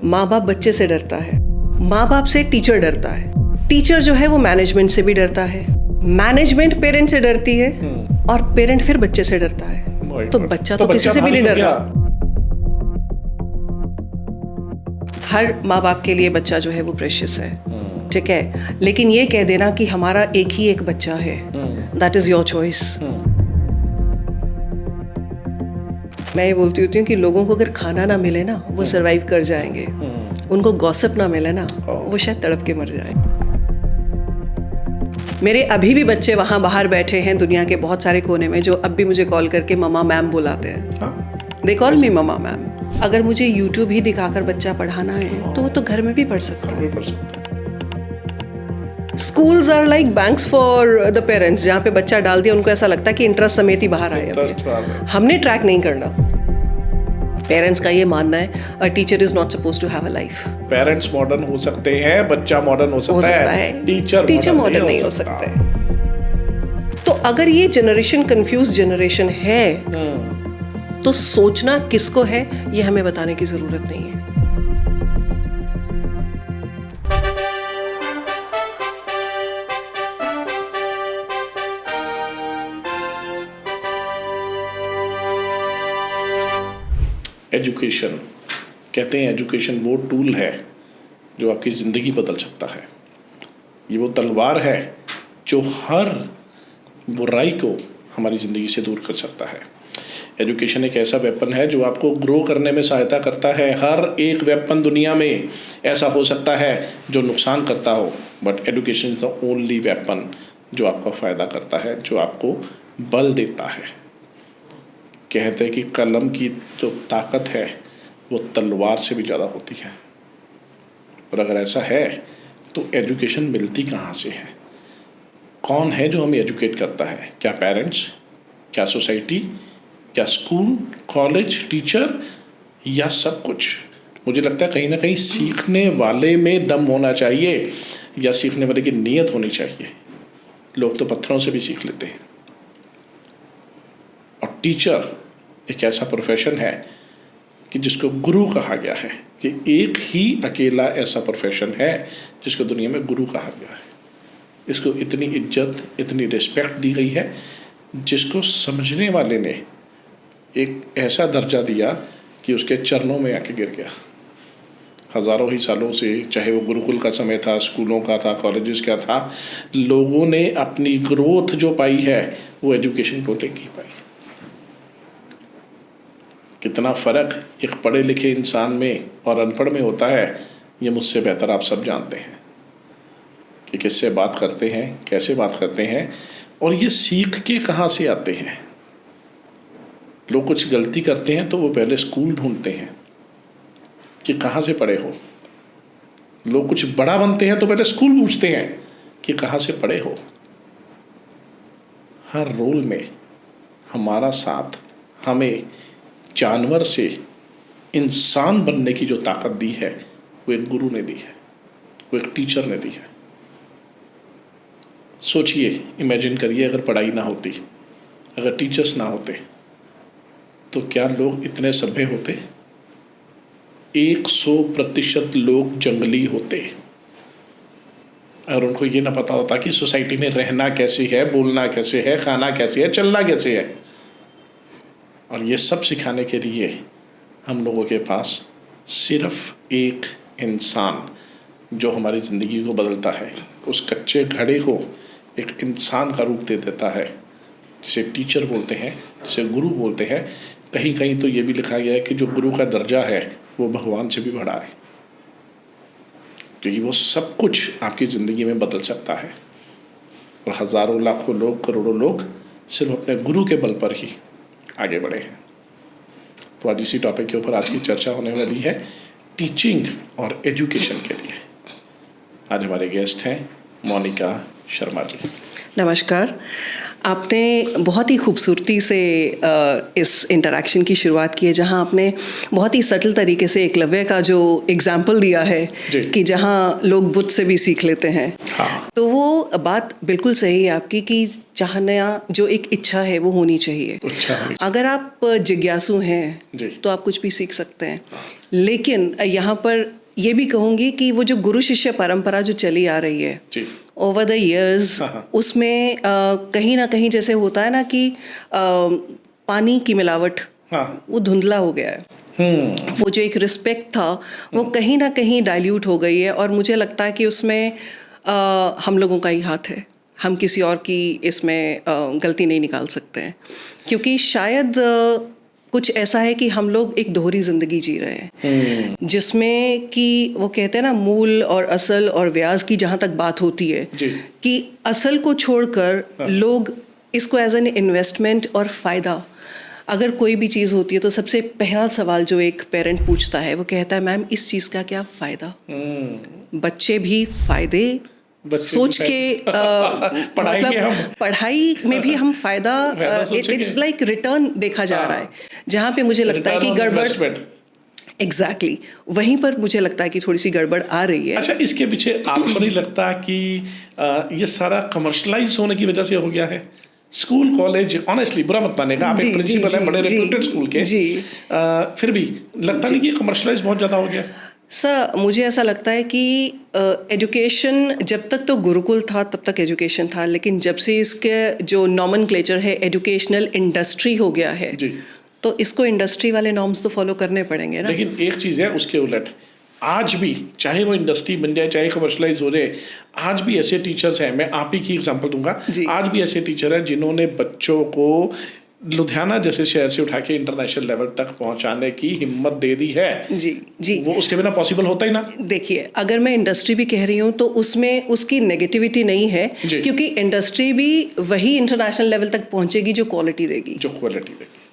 माँ बाप बच्चे से डरता है, माँ बाप से टीचर डरता है, टीचर जो है वो मैनेजमेंट से भी डरता है, मैनेजमेंट पेरेंट से डरती है और पेरेंट फिर बच्चे से डरता है। तो बच्चा तो किसी से भी नहीं डर रहा। हर माँ बाप के लिए बच्चा जो है वो प्रेशियस है, ठीक है, लेकिन ये कह देना कि हमारा एक ही एक बच्चा है, दैट इज योर चॉइस। मैं ये बोलती होती हूँ कि लोगों को अगर खाना ना मिले ना वो सरवाइव कर जाएंगे, उनको गॉसिप ना मिले ना वो शायद तड़प के मर जाए। मेरे अभी भी बच्चे वहाँ बाहर बैठे हैं दुनिया के बहुत सारे कोने में, जो अब भी मुझे कॉल करके मम्मा मैम बुलाते हैं। They call me mamma ma'am. अगर मुझे यूट्यूब ही दिखाकर बच्चा पढ़ाना है तो वो तो घर में भी पढ़ सकता है। Schools are like banks for the parents, जहाँ पे बच्चा डाल दिया उनको ऐसा लगता है कि इंटरेस्ट समेत ही बाहर आया। हमने ट्रैक नहीं करना। पेरेंट्स का ये मानना है a teacher is not supposed to have a life. Parents modern हो सकते हैं, बच्चा मॉडर्न हो सकता है, टीचर मॉडर्न नहीं हो सकता है। तो अगर ये जनरेशन कंफ्यूज जनरेशन है तो सोचना किसको है ये हमें बताने की जरूरत नहीं है। एजुकेशन, कहते हैं एजुकेशन वो टूल है जो आपकी ज़िंदगी बदल सकता है। ये वो तलवार है जो हर बुराई को हमारी ज़िंदगी से दूर कर सकता है। एजुकेशन एक ऐसा वेपन है जो आपको ग्रो करने में सहायता करता है। हर एक वेपन दुनिया में ऐसा हो सकता है जो नुकसान करता हो, but education is the only weapon जो आपका फ़ायदा करता है, जो आपको बल देता है। कहते हैं कि कलम की जो ताकत है वो तलवार से भी ज़्यादा होती है। और अगर ऐसा है तो एजुकेशन मिलती कहाँ से है? कौन है जो हमें एजुकेट करता है? क्या पेरेंट्स, क्या सोसाइटी, क्या स्कूल, कॉलेज, टीचर, या सब कुछ? मुझे लगता है कहीं ना कहीं सीखने वाले में दम होना चाहिए या सीखने वाले की नीयत होनी चाहिए। लोग तो पत्थरों से भी सीख लेते हैं। और टीचर एक ऐसा प्रोफेशन है कि जिसको गुरु कहा गया है, कि एक ही अकेला ऐसा प्रोफेशन है जिसको दुनिया में गुरु कहा गया है। इसको इतनी इज्जत, इतनी रिस्पेक्ट दी गई है, जिसको समझने वाले ने एक ऐसा दर्जा दिया कि उसके चरणों में आके गिर गया। हज़ारों ही सालों से, चाहे वो गुरुकुल का समय था, स्कूलों का था, कॉलेजेस का था, लोगों ने अपनी ग्रोथ जो पाई है वो एजुकेशन को लेके ही पाई। कितना फ़र्क एक पढ़े लिखे इंसान में और अनपढ़ में होता है, ये मुझसे बेहतर आप सब जानते हैं कि किससे बात करते हैं, कैसे बात करते हैं, और ये सीख के कहाँ से आते हैं। लोग कुछ गलती करते हैं तो वो पहले स्कूल ढूंढते हैं कि कहाँ से पढ़े हो। लोग कुछ बड़ा बनते हैं तो पहले स्कूल पूछते हैं कि कहाँ से पढ़े हो। हर रोल में हमारा साथ हमें जानवर से इंसान बनने की जो ताकत दी है वो एक गुरु ने दी है, वो एक टीचर ने दी है। सोचिए, इमेजिन करिए, अगर पढ़ाई ना होती, अगर टीचर्स ना होते, तो क्या लोग इतने सभ्य होते? 100% लोग जंगली होते। अगर उनको ये ना पता होता कि सोसाइटी में रहना कैसे है, बोलना कैसे है, खाना कैसे है, चलना कैसे है। और ये सब सिखाने के लिए हम लोगों के पास सिर्फ एक इंसान जो हमारी ज़िंदगी को बदलता है, उस कच्चे घड़े को एक इंसान का रूप दे देता है, जिसे टीचर बोलते हैं, जिसे गुरु बोलते हैं। कहीं कहीं तो ये भी लिखा गया है कि जो गुरु का दर्जा है वो भगवान से भी बड़ा है, क्योंकि वो सब कुछ आपकी ज़िंदगी में बदल सकता है। और हज़ारों लाखों लोग, करोड़ों लोग सिर्फ अपने गुरु के बल पर ही आगे बढ़े हैं। तो आज इसी टॉपिक के ऊपर आज की चर्चा होने वाली है, टीचिंग और एजुकेशन के लिए। आज हमारे गेस्ट हैं मोनिका शर्मा जी। नमस्कार। आपने बहुत ही खूबसूरती से इस इंटरेक्शन की शुरुआत की है, जहां आपने बहुत ही सटल तरीके से एकलव्य का जो एग्जाम्पल दिया है कि जहां लोग बुद्ध से भी सीख लेते हैं। हाँ। तो वो बात बिल्कुल सही है आपकी कि चाहना जो एक इच्छा है वो होनी चाहिए। अगर आप जिज्ञासु हैं तो आप कुछ भी सीख सकते हैं। लेकिन यहाँ पर ये भी कहूँगी कि वो जो गुरु शिष्य परंपरा जो चली आ रही है जी ओवर द इयर्स, उसमें कहीं ना कहीं जैसे होता है ना कि पानी की मिलावट, हाँ वो धुंधला हो गया है। वो जो एक रिस्पेक्ट था वो कहीं ना कहीं डाइल्यूट हो गई है, और मुझे लगता है कि उसमें हम लोगों का ही हाथ है। हम किसी और की इसमें गलती नहीं निकाल सकते हैं, क्योंकि शायद कुछ ऐसा है कि हम लोग एक दोहरी जिंदगी जी रहे हैं, जिसमें कि वो कहते हैं ना, मूल और असल और ब्याज की जहाँ तक बात होती है जी। कि असल को छोड़कर लोग इसको एज एन इन्वेस्टमेंट और फ़ायदा, अगर कोई भी चीज़ होती है तो सबसे पहला सवाल जो एक पेरेंट पूछता है वो कहता है, मैम इस चीज़ का क्या फ़ायदा। बच्चे भी फ़ायदे सोच के मतलब पढ़ाई में भी हम फ़ायदा, इट्स लाइक रिटर्न देखा जा रहा है, जहाँ पे मुझे लगता है कि गड़बड़, एग्जैक्टली वहीं पर मुझे लगता है कि थोड़ी सी गड़बड़ आ रही है। अच्छा, इसके पीछे आपको नहीं लगता कि ये सारा कमर्शलाइज होने की वजह से हो गया है? स्कूल कॉलेज, ऑनेस्टली बुरा मत मानेगा, आप एक प्रिंसिपल हैं बड़े रेप्यूटेड स्कूल के, फिर भी लगता नहीं कि कमर्शलाइज बहुत ज़्यादा हो गया? सर, मुझे ऐसा लगता है कि एजुकेशन जब तक तो गुरुकुल था तब तक एजुकेशन था, लेकिन जब से इसके जो नॉमेनक्लेचर है एजुकेशनल इंडस्ट्री हो गया है जी, तो इसको इंडस्ट्री वाले नॉर्म्स तो फॉलो करने पड़ेंगे ना। लेकिन एक चीज़ है उसके उलट, आज भी चाहे वो इंडस्ट्री बन जाए चाहे कमर्शलाइज हो जाए, आज भी ऐसे टीचर्स हैं, मैं आप ही की एग्जांपल दूंगा, आज भी ऐसे टीचर हैं जिन्होंने बच्चों को लुधियाना जैसे शहर से उठा के इंटरनेशनल लेवल तक पहुंचाने की हिम्मत दे दी है। जी जी, वो उसके बिना पॉसिबल होता ही ना। देखिए, अगर मैं इंडस्ट्री भी कह रही हूँ तो उसमें उसकी नेगेटिविटी नहीं है, क्योंकि इंडस्ट्री भी वही इंटरनेशनल लेवल तक पहुंचेगी जो क्वालिटी देगी,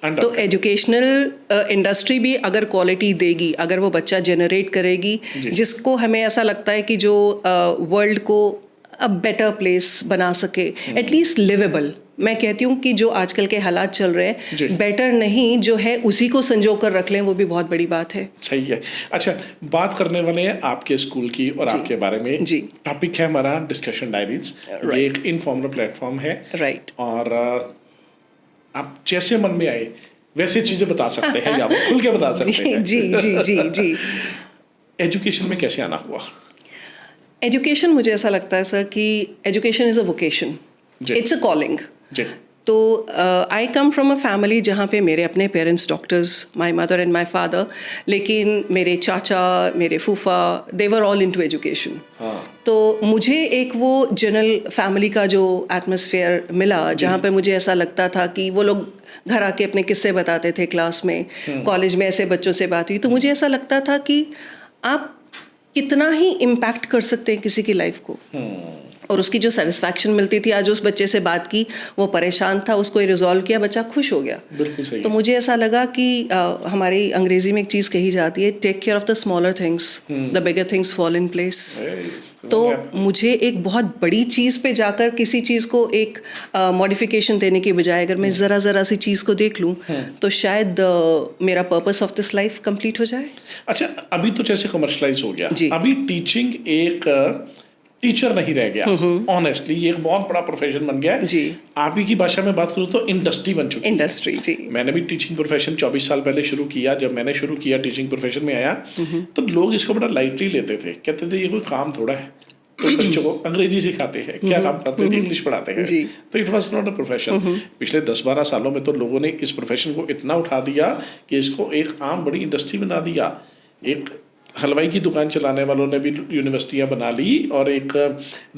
तो एजुकेशनल इंडस्ट्री भी अगर क्वालिटी देगी, अगर वो बच्चा जनरेट करेगी जिसको हमें ऐसा लगता है कि जो वर्ल्ड को अ बेटर प्लेस बना सके, एटलीस्ट लिवेबल। मैं कहती हूँ कि जो आजकल के हालात चल रहे हैं, बेटर नहीं, जो है उसी को संजो कर रख लें, वो भी बहुत बड़ी बात है। सही है। अच्छा, बात करने वाले हैं आपके स्कूल की और आपके बारे में। जी, टॉपिक है हमारा डिस्कशन डायरीज, ये एक इनफॉर्मल प्लेटफॉर्म है, राइट, और आप जैसे मन में आए वैसे चीजें बता सकते हैं या खुल के बता सकते हैं। जी जी जी जी। एजुकेशन में कैसे आना हुआ? एजुकेशन, मुझे ऐसा लगता है सर कि education is a vocation, it's a calling. तो I come from a family जहाँ पे मेरे अपने parents doctors, my mother and my father, लेकिन मेरे चाचा, मेरे फूफा, दे वर ऑल इनटू एजुकेशन। तो मुझे एक वो जनरल फैमिली का जो एटमॉस्फेयर मिला, जहाँ पे मुझे ऐसा लगता था कि वो लोग घर आके अपने किस्से बताते थे क्लास में, कॉलेज में ऐसे बच्चों से बात हुई, तो मुझे ऐसा लगता था कि आप कितना ही इम्पैक्ट कर सकते हैं किसी की लाइफ को, और उसकी जो सेटिस्फैक्शन मिलती थी, आज उस बच्चे से बात की, वो परेशान था, उसको रिजॉल्व किया, बच्चा खुश हो गया। बिल्कुल सही। तो मुझे ऐसा लगा कि हमारी अंग्रेजी में एक चीज़ कही जाती है, take care of the smaller things, the bigger things fall in place. तो मुझे एक बहुत बड़ी चीज़ पे जाकर किसी चीज़ को एक मॉडिफिकेशन देने के बजाय अगर मैं ज़रा सी चीज़ को देख लूँ तो शायद मेरा purpose of this life complete हो जाए। अच्छा, अभी तो जैसे कमर्शलाइज हो गया, अभी टीचिंग एक टीचर नहीं रह गया, ऑनेस्टली ये एक बहुत बड़ा प्रोफेशन बन गया है जी। आप ही की भाषा में बात करूँ तो इंडस्ट्री बन चुकी है। इंडस्ट्री, जी। मैंने भी टीचिंग प्रोफेशन 24 साल पहले शुरू किया। जब मैंने शुरू किया टीचिंग प्रोफेशन में आया तो लोग इसको बड़ा लाइटली लेते थे, कहते थे ये कोई काम थोड़ा है, तो बच्चों को अंग्रेजी सिखाते हैं, क्या काम करते थे, इंग्लिश पढ़ाते हैं, तो it was not a profession. पिछले 10-12 सालों में तो लोगों ने इस प्रोफेशन को इतना उठा दिया कि इसको एक आम बड़ी इंडस्ट्री बना दिया। एक हलवाई की दुकान चलाने वालों ने भी यूनिवर्सिटियां बना ली, और एक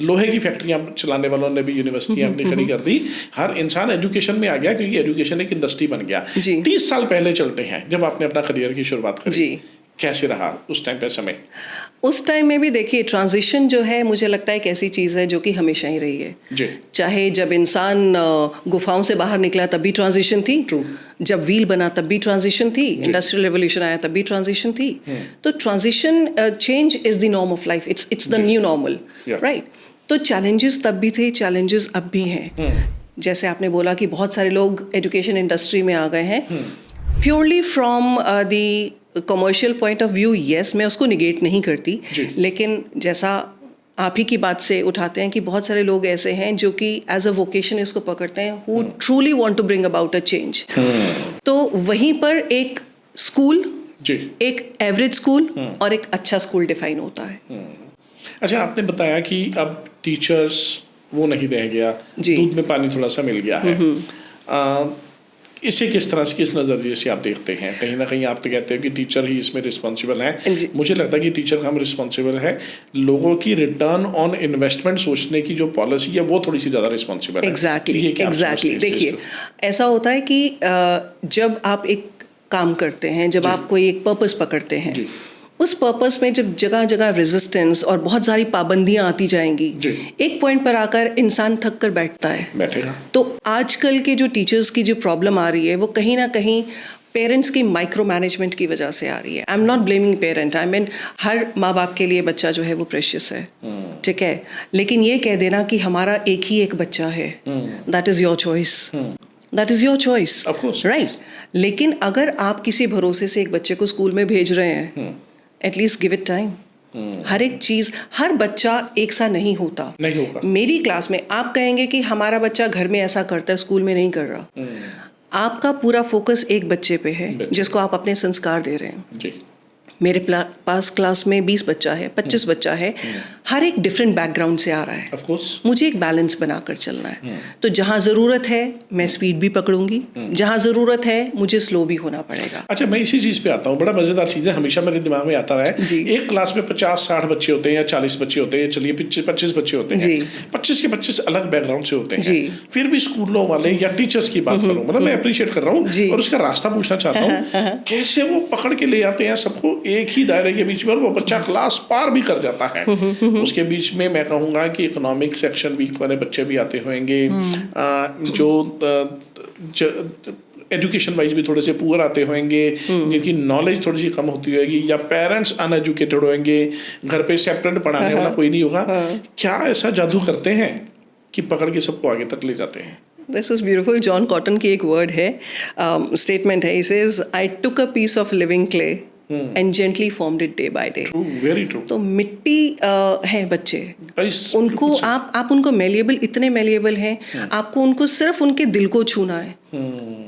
लोहे की फैक्ट्रियां चलाने वालों ने भी यूनिवर्सिटियां अपनी खड़ी कर दी। हर इंसान एजुकेशन में आ गया क्योंकि एजुकेशन एक इंडस्ट्री बन गया। 30 साल पहले चलते हैं जब आपने अपना करियर की शुरुआत करी, कैसे रहा उस टाइम पे समय? उस टाइम में भी देखिए, ट्रांजिशन जो है मुझे लगता है एक ऐसी चीज़ है जो कि हमेशा ही रही है जी। चाहे जब इंसान गुफाओं से बाहर निकला तब भी ट्रांजिशन थी, जब व्हील बना तब भी ट्रांजिशन थी, इंडस्ट्रियल रेवोल्यूशन आया तब भी ट्रांजिशन थी। तो transition, change is the norm of life, it's the new normal, right. तो चैलेंजेस तब भी थे, चैलेंजेस अब भी हैं। जैसे आपने बोला कि बहुत सारे लोग एजुकेशन इंडस्ट्री में आ गए हैं, purely from the commercial point of view, yes, मैं उसको निगेट नहीं करती, लेकिन जैसा आप ही की बात से उठाते हैं कि बहुत सारे लोग ऐसे हैं जो कि एज अ वोकेशन इसको पकड़ते हैं, who truly want to bring about a change. तो वहीं पर एक स्कूल जी। एक एवरेज स्कूल और एक अच्छा स्कूल डिफाइन होता है। अच्छा, आपने बताया कि अब टीचर्स वो नहीं रह गया, जी। दूध में पानी थोड़ा सा मिल गया है। इसे किस तरह से, किस नज़रिए से आप देखते हैं? कहीं ना कहीं आप तो कहते हो कि टीचर ही इसमें रिस्पॉन्सिबल है। जी। मुझे लगता है कि टीचर हम रिस्पॉन्सिबल है, लोगों की रिटर्न ऑन इन्वेस्टमेंट सोचने की जो पॉलिसी है वो थोड़ी सी ज़्यादा रिस्पॉन्सिबल है। एग्जैक्टली। देखिए, ऐसा होता है कि जब आप एक काम करते हैं, जब आप कोई एक पर्पस पकड़ते हैं, जी। उस पर्पस में जब जगह जगह रेजिस्टेंस और बहुत सारी पाबंदियां आती जाएंगी, एक पॉइंट पर आकर इंसान थक कर बैठता है, बैठेगा। तो आजकल के जो टीचर्स की जो प्रॉब्लम आ रही है वो कहीं ना कहीं पेरेंट्स की माइक्रो मैनेजमेंट की वजह से आ रही है। I am not blaming parent, I mean हर माँ बाप के लिए बच्चा जो है वो प्रेशियस है, ठीक है, लेकिन ये कह देना कि हमारा एक ही एक बच्चा है, that is your choice, that is your choice, right. लेकिन अगर आप किसी भरोसे से एक बच्चे को स्कूल में भेज रहे हैं, एटलीस्ट गिव इट टाइम। हर एक चीज, हर बच्चा एक सा नहीं होता। नहीं होगा। मेरी क्लास में आप कहेंगे कि हमारा बच्चा घर में ऐसा करता है, स्कूल में नहीं कर रहा। आपका पूरा फोकस एक बच्चे पे है जिसको आप अपने संस्कार दे रहे हैं। जी। मेरे पास क्लास में 20 बच्चा है, 25 बच्चा है, हर एक डिफरेंट बैकग्राउंड से आ रहा है। ऑफ कोर्स मुझे एक बैलेंस बनाकर चलना है। तो जहाँ ज़रूरत है मैं स्पीड भी पकड़ूंगी, जहाँ ज़रूरत है मुझे स्लो भी होना पड़ेगा। अच्छा, मैं इसी चीज़ पे आता हूँ, बड़ा मज़ेदार चीज़ है, हमेशा मेरे दिमाग में आता रहा है। एक क्लास में 50-60 बच्चे होते हैं या 40 बच्चे होते हैं, चलिए 25 बच्चे होते हैं, 25 के 25 अलग बैकग्राउंड से होते हैं, फिर भी स्कूलों वाले या टीचर्स की बात करूँ, मतलब मैं अप्रिशिएट कर रहा हूँ और उसका रास्ता पूछना चाहता हूँ, कैसे वो पकड़ के ले आते हैं सबको एक ही दायरे के बीच में, और वो बच्चा क्लास पार भी कर जाता है। उसके बीच में मैं कहूँगा कि इकोनॉमिक सेक्शन वीक वाले बच्चे भी आते होंगे, जो एजुकेशन वाइज भी थोड़े से पुअर आते होंगे, जिनकी नॉलेज थोड़ी सी कम होती होगी, या पेरेंट्स अनएजुकेटेड होंगे, घर पे सेपरेट पढ़ाने वाला कोई नहीं होगा। क्या ऐसा जादू करते हैं कि पकड़ के सबको आगे तक ले जाते हैं? This is beautiful. John Cotton की एक वर्ड है, स्टेटमेंट है, he says I took a piece of living clay and gently formed it day by day. True, very true. तो मिट्टी है बच्चे, उनको आप उनको मेलिएबल, इतने मेलिएबल हैं, आपको उनको सिर्फ उनके दिल को छूना है।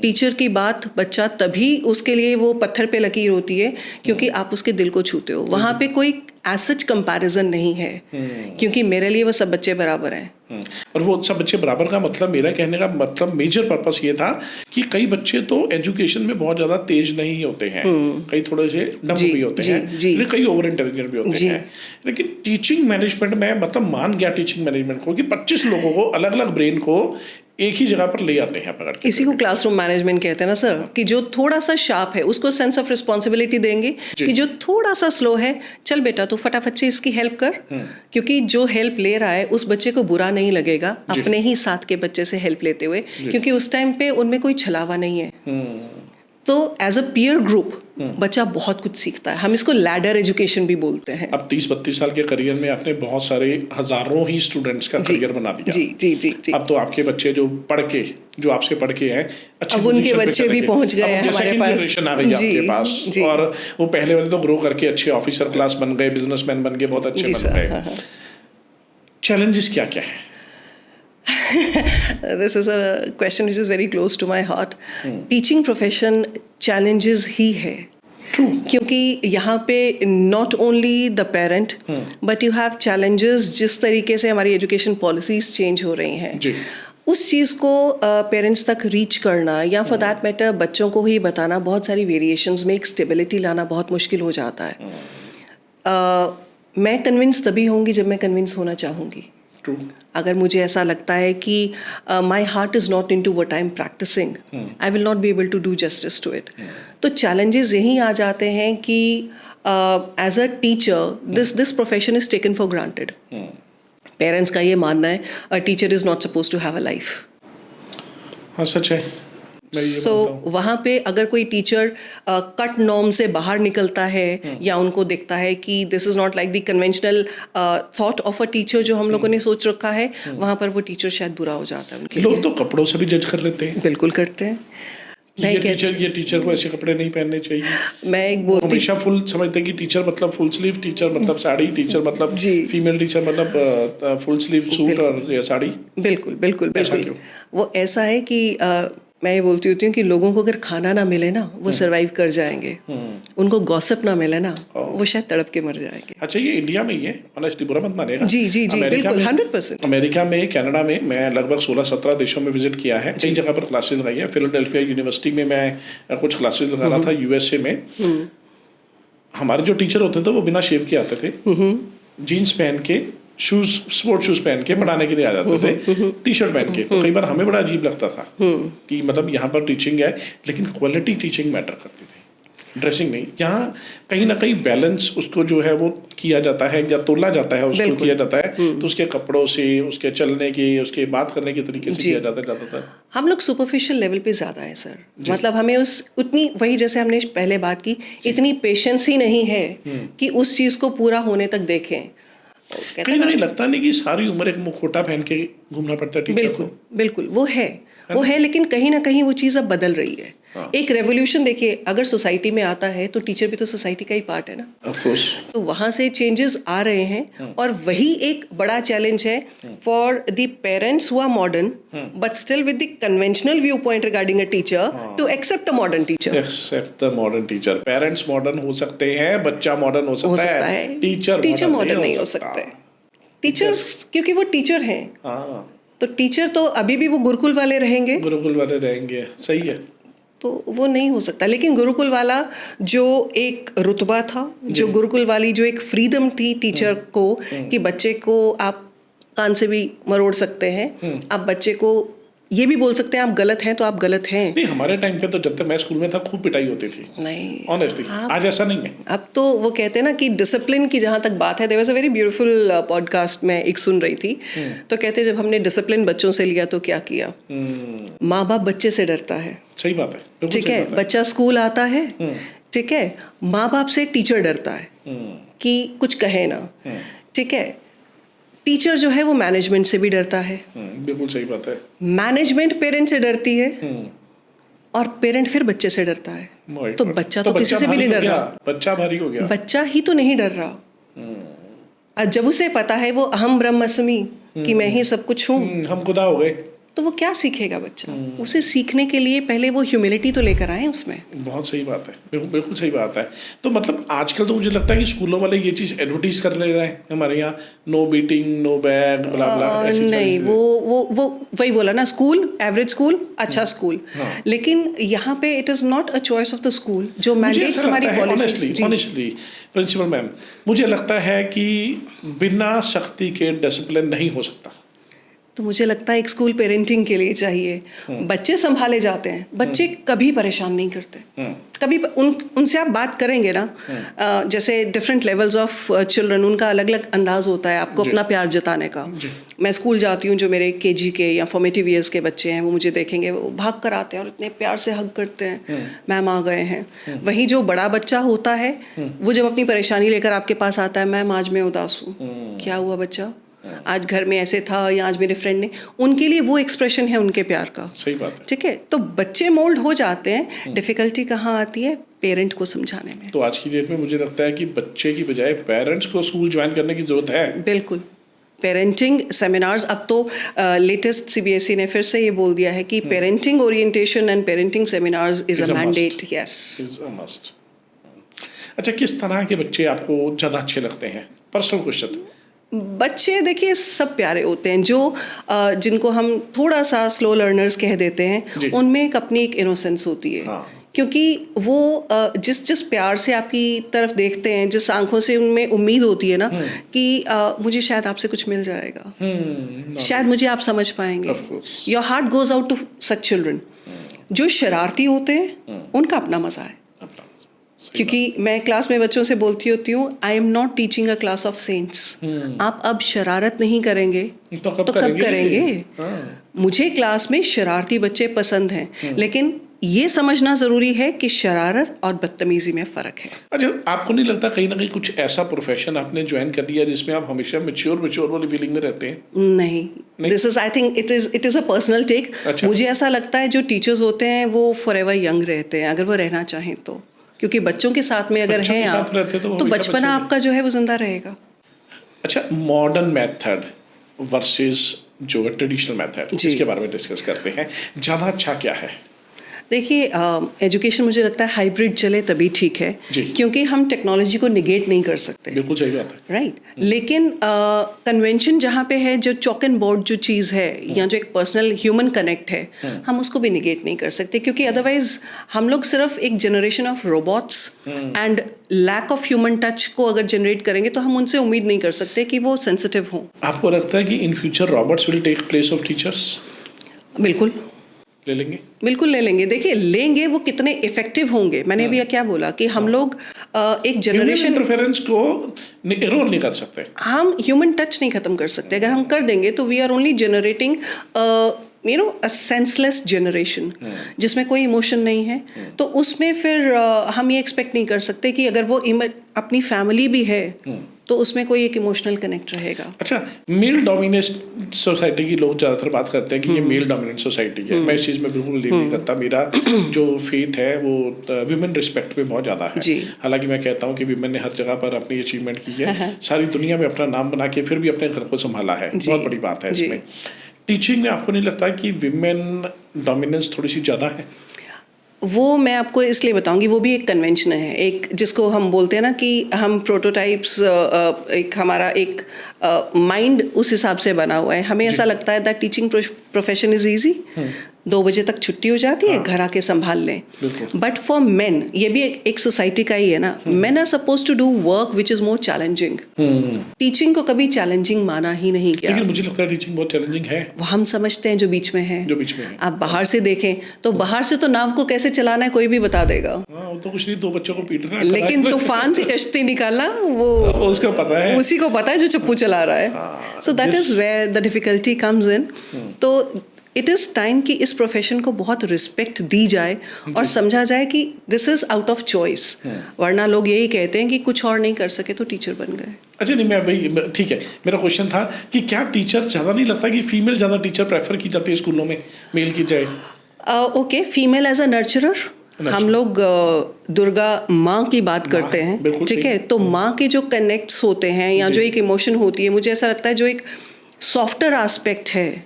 टीचर की बात बच्चा तभी उसके लिए वो पत्थर पे लकीर होती है क्योंकि आप उसके दिल को छूते हो। वहाँ पे कोई एज कंपैरिजन नहीं है, क्योंकि मेरे लिए वो सब बच्चे बराबर हैं। और वो सब बच्चे बराबर का मतलब, मेरा कहने का मतलब मेजर पर्पस ये था कि कई बच्चे तो एजुकेशन में बहुत ज़्यादा तेज नहीं होते हैं, कई थोड़े से डम भी होते हैं, लेकिन कई ओवर इंटेलिजेंट भी होते हैं। लेकिन टीचिंग मैनेजमेंट में मतलब मान गया टीचिंग मैनेजमेंट को कि 25 लोगों को, अलग अलग ब्रेन को एक ही जगह पर ले आते हैं पकड़ के। इसी को क्लासरूम मैनेजमेंट कहते हैं ना सर, कि जो थोड़ा सा शार्प है उसको सेंस ऑफ रिस्पॉन्सिबिलिटी देंगे कि जो थोड़ा सा स्लो है, चल बेटा तू फटाफट से इसकी हेल्प कर, क्योंकि जो हेल्प ले रहा है उस बच्चे को बुरा नहीं लगेगा अपने ही साथ के बच्चे से हेल्प लेते हुए, क्योंकि उस टाइम पे उनमें कोई छलावा नहीं है। तो एज अ पीयर ग्रुप बच्चा बहुत कुछ सीखता है। हम इसको लैडर एजुकेशन भी बोलते हैं। अब 30-32 साल के करियर में आपने बहुत सारे हजारों ही स्टूडेंट्स का करियर बना दिया। जी जी जी जी। अब तो आपके बच्चे जो आपसे पढ़ के हैं, अच्छे अब उनके बच्चे भी पहुंच गए हैं हमारे पास, जनरेशन आ गई आपके पास, और वो पहले वाले तो ग्रो करके अच्छे ऑफिसर क्लास बन गए, बिजनेसमैन बन गए, बहुत अच्छे बन गए। चैलेंजेस क्या क्या है? This is a question which is very close to my heart. Teaching profession challenges ही है। True. क्योंकि यहाँ पे not only the parent, but you have challenges जिस तरीके से हमारी एजुकेशन पॉलिसीज चेंज हो रही हैं। जी। उस चीज़ को पेरेंट्स तक रीच करना, या फॉर दैट मैटर बच्चों को ही बताना, बहुत सारी वेरिएशंस में एक स्टेबिलिटी लाना बहुत मुश्किल हो जाता है। मैं कन्विंस तभी होंगी जब मैं कन्विंस होना चाहूँगी। True. अगर मुझे ऐसा लगता है कि my heart is not into what I am practising, I will not be able to do justice to it. तो चैलेंजेस यही आ जाते हैं कि as a teacher this profession is taken for granted. Parents का ये मानना है a teacher is not suppose to have a life. हाँ, सच है। सो वहाँ पे अगर कोई टीचर कट नॉर्म से बाहर निकलता है, या उनको देखता है कि this is not like the conventional thought of a teacher जो हम लोगों ने सोच रखा है, वहाँ पर वो टीचर शायद बुरा हो जाता है उनके लिए। लोग तो कपड़ों से भी जज कर लेते हैं। बिल्कुल करते हैं। ये टीचर को ऐसे कपड़े नहीं पहनने चाहिए। मैं एक बोलती, हमेशा फुल समझते हैं कि टीचर मतलब फुल स्लीव, टीचर मतलब साड़ी, टीचर मतलब फीमेल टीचर मतलब फुल स्लीव सूट और साड़ी। बिल्कुल बिल्कुल बिल्कुल। वो ऐसा है कि मैं ये बोलती होती हूँ कि लोगों को अगर खाना ना मिले ना वो सरवाइव कर जाएंगे, उनको गॉसिप ना मिले ना वो शायद तड़प के मर जाएंगे। अच्छा, ये इंडिया में ही है, ऑनेस्टली बुरा मत मानेगा। जी जी जी, बिल्कुल 100%। अमेरिका में, कनाडा में मैं लगभग 16-17 देशों में विजिट किया है, कई जगह पर क्लासेस लगाई है। फिलाडेल्फिया यूनिवर्सिटी में मैं कुछ क्लासेस लगा रहा था, यूएसए में। हमारे जो टीचर होते थे वो बिना शेव के आते थे, जीन्स पहन के, शूज, स्पोर्ट शूज पहन के पढ़ाने के लिए आ जाते थे, टी शर्ट पहन के। तो कई बार हमें बड़ा अजीब लगता था कि मतलब यहाँ पर टीचिंग है, लेकिन क्वालिटी टीचिंग मैटर करती थी, ड्रेसिंग नहीं। यहाँ कहीं ना कहीं बैलेंस उसको जो है वो किया जाता है या तोला जाता है, उसको किया जाता है, तो उसके कपड़ों से, उसके चलने के, उसके बात करने के तरीके से किया जाता है ज़्यादातर। हम लोग सुपरफिशियल लेवल पे ज़्यादा है सर, मतलब हमें उतनी, वही जैसे हमने पहले बात की, इतनी पेशेंस ही नहीं है कि उस चीज़ को पूरा होने तक देखें। कहीं ना कहीं लगता नहीं कि सारी उम्र एक मुखोटा पहन के घूमना पड़ता है टीचर को। बिल्कुल बिल्कुल, वो है, लेकिन कहीं ना कहीं वो चीज़ अब बदल रही है। एक रेवोल्यूशन देखिए, अगर सोसाइटी में आता है तो टीचर भी तो सोसाइटी का ही पार्ट है ना, ऑफ कोर्स। तो वहाँ से चेंजेस आ रहे हैं, और वही एक बड़ा चैलेंज है for the parents who are modern but still with the conventional view point regarding a teacher to accept a modern teacher. Accept the modern teacher. Parents modern हो सकते हैं, बच्चा मॉडर्न हो सकता है, टीचर मॉडर्न नहीं हो सकता। टीचर्स, क्योंकि वो टीचर हैं, तो टीचर तो अभी भी वो गुरुकुल वाले रहेंगे, सही है, तो वो नहीं हो सकता। लेकिन गुरुकुल वाला जो एक रुतबा था, जो गुरुकुल वाली जो एक फ्रीडम थी टीचर को, कि बच्चे को आप कान से भी मरोड़ सकते हैं, आप बच्चे को ये भी बोल सकते हैं आप गलत हैं तो आप गलत हैं। नहीं, हमारे टाइम पे तो जब तक मैं स्कूल में था खूब पिटाई होती थी, नहीं ऑनेस्टली। आज ऐसा नहीं है। अब तो वो कहते हैं ना कि डिसिप्लिन की जहाँ तक बात है, there was a very beautiful podcast मैं एक सुन रही थी, तो कहते जब हमने डिसिप्लिन बच्चों से लिया तो क्या किया, माँ बाप बच्चे से डरता है, सही बात है, ठीक है, बच्चा स्कूल आता है, ठीक है, माँ बाप से टीचर डरता है कि कुछ कहे ना, ठीक है, टीचर जो है वो मैनेजमेंट से भी डरता है, बिल्कुल सही बात है, मैनेजमेंट पेरेंट से डरती है, और पेरेंट फिर बच्चे से डरता है, तो बच्चा तो किसी से भी नहीं डर रहा, बच्चा भारी हो गया, बच्चा ही तो नहीं डर रहा। और जब उसे पता है वो अहम ब्रह्मस्मि कि मैं ही सब कुछ हूँ, हम खुदा हो गए, तो वो क्या सीखेगा बच्चा? उसे सीखने के लिए पहले वो ह्यूमिलिटी तो लेकर आए उसमें। बहुत सही बात है, बिल्कुल सही बात है। तो मतलब आजकल तो मुझे लगता है कि स्कूलों वाले ये चीज़ एडवर्टीज कर ले रहे हैं हमारे यहाँ, नो बीटिंग, नो बैग, ब्ला ब्ला। नहीं, वो वही बोला ना, स्कूल, एवरेज स्कूल, अच्छा स्कूल, लेकिन यहाँ पे it is not a choice of the school, जो मैंडेट्स हमारी पॉलिसी। ऑनेस्टली प्रिंसिपल मैम, मुझे लगता है कि बिना सख्ती के डिसिप्लिन नहीं हो सकता। तो मुझे लगता है एक स्कूल पेरेंटिंग के लिए चाहिए, बच्चे संभाले जाते हैं, बच्चे कभी परेशान नहीं करते, कभी उनसे आप बात करेंगे ना, जैसे डिफरेंट लेवल्स ऑफ चिल्ड्रन, उनका अलग अलग अंदाज होता है आपको अपना प्यार जताने का। मैं स्कूल जाती हूँ, जो मेरे केजी के या फॉर्मेटिव ईयर्स के बच्चे हैं, वो मुझे देखेंगे, वो भाग कर आते हैं और इतने प्यार से हग करते हैं, मैम आ गए हैं। वही जो बड़ा बच्चा होता है, वो जब अपनी परेशानी लेकर आपके पास आता है, मैम आज मैं उदास हूँ, क्या हुआ बच्चा, आज घर में ऐसे था, या आज मेरे फ्रेंड ने, उनके लिए वो एक्सप्रेशन है उनके प्यार का। सही बात है, ठीक है, तो बच्चे मोल्ड हो जाते हैं। डिफिकल्टी कहाँ आती है? पेरेंट को समझाने में। तो आज की डेट में मुझे लगता है कि बच्चे की बजाय पेरेंट्स को स्कूल ज्वाइन करने की जरूरत है। बिल्कुल, पेरेंटिंग सेमिनार्स, अब तो लेटेस्ट सीबीएसई ने फिर से ये बोल दिया है कि parenting orientation and parenting seminars is a mandate. Yes, is a must. अच्छा, किस तरह के बच्चे आपको ज़्यादा अच्छे लगते हैं? Personal question. बच्चे देखिए सब प्यारे होते हैं, जो जिनको हम थोड़ा सा स्लो लर्नर्स कह देते हैं, उनमें एक अपनी एक इनोसेंस होती है। क्योंकि वो जिस प्यार से आपकी तरफ देखते हैं, जिस आंखों से उनमें उम्मीद होती है ना कि मुझे शायद आपसे कुछ मिल जाएगा, शायद मुझे आप समझ पाएंगे, your heart goes out to such children. जो शरारती होते हैं उनका अपना मजा है, क्योंकि मैं क्लास में बच्चों से बोलती होती हूँ, आई am not teaching a class of cents. आप अब शरारत नहीं करेंगे तो कब करेंगे? मुझे क्लास में शरारती बच्चे पसंद हैं, लेकिन ये समझना ज़रूरी है कि शरारत और बदतमीजी में फ़र्क है। अच्छा, आपको नहीं लगता कहीं ना कहीं कुछ ऐसा प्रोफेशन आपने ज्वाइन कर लिया जिसमें आप हमेशा मैच्योर वाली फीलिंग में रहते हैं? नहीं, this is, I think it is a personal take. मुझे ऐसा लगता है जो टीचर्स होते हैं वो फॉरएवर यंग रहते हैं, अगर वो रहना चाहें तो, क्योंकि बच्चों के साथ में अगर हैं आप तो बचपना आपका जो है वो जिंदा रहेगा। अच्छा, मॉडर्न मेथड वर्सेस जो ट्रेडिशनल मेथड, इसके बारे में डिस्कस करते हैं। ज़्यादा अच्छा क्या है? देखिए एजुकेशन मुझे लगता है हाइब्रिड चले तभी ठीक है, जी। क्योंकि हम टेक्नोलॉजी को निगेट नहीं कर सकते, बिल्कुल सही बात है। राइट। लेकिन कन्वेंशन जहाँ पे है, जो चॉक एंड बोर्ड जो चीज़ है या जो एक पर्सनल ह्यूमन कनेक्ट है, हम उसको भी निगेट नहीं कर सकते, क्योंकि अदरवाइज हम लोग सिर्फ एक generation of robots and lack of human touch को अगर जनरेट करेंगे तो हम उनसे उम्मीद नहीं कर सकते कि वो सेंसिटिव हों। आपको लगता है कि in future robots will take place of teachers? बिल्कुल ले लेंगे? बिल्कुल ले लेंगे। देखिए लेंगे, वो कितने इफेक्टिव होंगे, मैंने अभी क्या बोला कि हम लोग एक जनरेशन इंटरफेरेंस को रोल नहीं कर सकते, हम ह्यूमन टच नहीं खत्म कर सकते। अगर हम कर देंगे तो we are only generating a senseless generation जिसमें कोई इमोशन नहीं है। तो उसमें फिर हम ये एक्सपेक्ट नहीं कर सकते कि अगर वो अपनी फैमिली भी है तो उसमें कोई एक इमोशनल कनेक्ट रहेगा। अच्छा, मेल डोमिनेंट सोसाइटी की लोग ज़्यादातर बात करते हैं कि ये मेल डोमिनेंट सोसाइटी है। मैं इस चीज़ में बिल्कुल नहीं करता। मेरा जो फेथ है वो विमेन रिस्पेक्ट पे बहुत ज़्यादा है। हालांकि मैं कहता हूँ कि विमेन ने हर जगह पर अपनी अचीवमेंट की है, सारी दुनिया में अपना नाम बना के फिर भी अपने घर को संभाला है, बहुत बड़ी बात है इसमें। टीचिंग में आपको नहीं लगता कि विमेन डोमिनेंस थोड़ी सी ज़्यादा है? वो मैं आपको इसलिए बताऊंगी, वो भी एक कन्वेंशन है, एक जिसको हम बोलते हैं ना कि हम प्रोटोटाइप्स, एक हमारा एक माइंड उस हिसाब से बना हुआ है। हमें ऐसा लगता है that teaching profession is easy, 2 बजे तक छुट्टी हो जाती है, घर आके संभाल लें। बट फॉर मेन, ये भी एक सोसाइटी का ही है ना, men are suppose to do work which is more challenging. Teaching को कभी चैलेंजिंग माना ही नहीं गया। लेकिन मुझे लगता है टीचिंग बहुत चैलेंजिंग है। वो हम समझते हैं जो बीच में है, जो बीच में है। आप बाहर से देखें तो बाहर से तो नाव को कैसे चलाना है कोई भी बता देगा, वो तो कुछ नहीं, 2 बच्चों को पीटना है, लेकिन तूफान से कश्ती निकालना वो उसको पता है, उसी को पता है जो चप्पू चला रहा है। So that is where the difficulty comes in. तो इट इज़ टाइम कि इस प्रोफेशन को बहुत रिस्पेक्ट दी जाए और समझा जाए कि this is out of choice. वरना लोग यही कहते हैं कि कुछ और नहीं कर सके तो टीचर बन गए। अच्छा, नहीं, मैं वही, ठीक है, मेरा क्वेश्चन था कि क्या टीचर ज़्यादा नहीं लगता कि फीमेल ज़्यादा टीचर प्रेफर की जाती है स्कूलों में मेल की जाए? Okay, female as a nurturer, हम लोग दुर्गा माँ की बात करते हैं, ठीक है, तो माँ के जो कनेक्ट्स होते हैं या जो एक इमोशन होती है, मुझे ऐसा लगता है जो एक सॉफ्टर एस्पेक्ट है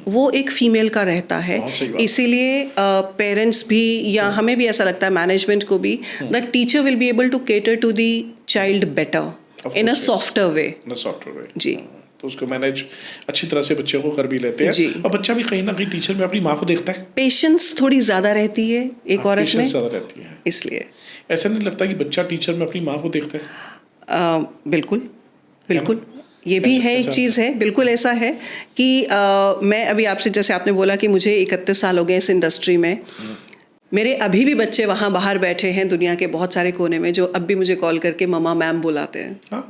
वो एक फीमेल का रहता है। इसीलिए पेरेंट्स भी या हमें भी ऐसा लगता है, मैनेजमेंट को भी, that teacher will be able to cater to the child better in a softer way. जी, तो उसको मैनेज अच्छी तरह से बच्चों को कर भी लेते हैं, और बच्चा भी कहीं ना कहीं टीचर में अपनी माँ को देखता है। पेशेंस थोड़ी ज़्यादा रहती है एक औरत में, ज़्यादा रहती है, इसलिए ऐसा नहीं लगता कि बच्चा टीचर में अपनी माँ को देखता है? बिल्कुल बिल्कुल, ये भी है, एक चीज़ है, बिल्कुल ऐसा है कि मैं अभी आपसे, जैसे आपने बोला कि मुझे 31 साल हो गए इस इंडस्ट्री में, मेरे अभी भी बच्चे वहाँ बाहर बैठे हैं दुनिया के बहुत सारे कोने में जो अब भी मुझे कॉल करके ममा मैम बुलाते हैं।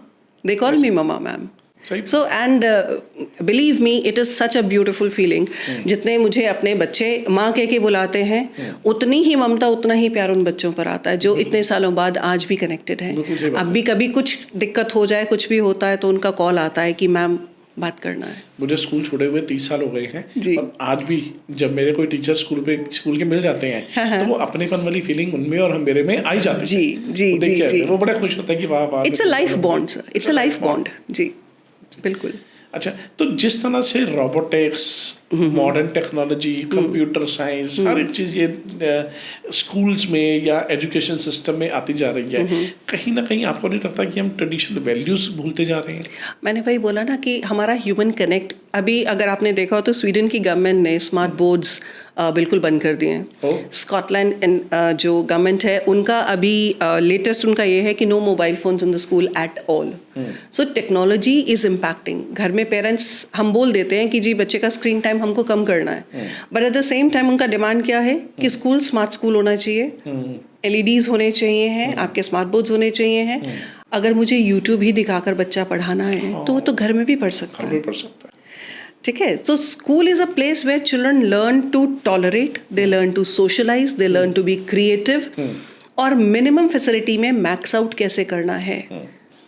They call me mama ma'am. So and believe me, it is such a beautiful feeling. जितने मुझे अपने बच्चे माँ कह के बुलाते हैं, उतनी ही ममता, उतना ही प्यार उन बच्चों पर आता है जो इतने सालों बाद आज भी कनेक्टेड हैं। अब भी कभी कुछ दिक्कत हो जाए, कुछ भी होता है, तो उनका कॉल आता है कि मैम बात करना है। मुझे स्कूल छोड़े हुए 30 साल हो गए हैं, और आज भी जब मेरे कोई टीचर स्कूल के मिल जाते हैं तो वो अपनेपन वाली फीलिंग उनमें और मेरे में आई जाती है। जी जी जी जी, वो बड़ा खुश होता है कि वाह वाह, it's a life bond, it's a life bond. जी बिल्कुल। अच्छा, तो जिस तरह से robotics, modern technology, computer science, हर एक चीज़ ये स्कूल्स में या एजुकेशन सिस्टम में आती जा रही है, कहीं ना कहीं आपको नहीं लगता कि हम ट्रेडिशनल वैल्यूज़ भूलते जा रहे हैं? मैंने वही बोला ना कि हमारा ह्यूमन कनेक्ट, अभी अगर आपने देखा हो तो स्वीडन की गवर्नमेंट ने स्मार्ट बोर्ड्स बिल्कुल बंद कर दिए हैं। स्कॉटलैंड जो गवर्नमेंट है उनका अभी लेटेस्ट उनका ये है कि no mobile phones in the school at all. So technology is impacting. घर में पेरेंट्स हम बोल देते हैं कि जी बच्चे का स्क्रीन टाइम हमको कम करना है, but at the same time उनका डिमांड क्या है कि स्कूल स्मार्ट स्कूल होना चाहिए, LEDs होने चाहिए हैं, आपके स्मार्ट बोर्ड्स होने चाहिए हैं। अगर मुझे यूट्यूब ही दिखाकर बच्चा पढ़ाना है तो वो तो घर में भी पढ़ सकता है, ठीक है। So school is a place where children learn to tolerate, they learn to socialise, they learn to be creative, और मिनिमम फैसिलिटी में मैक्स आउट कैसे करना है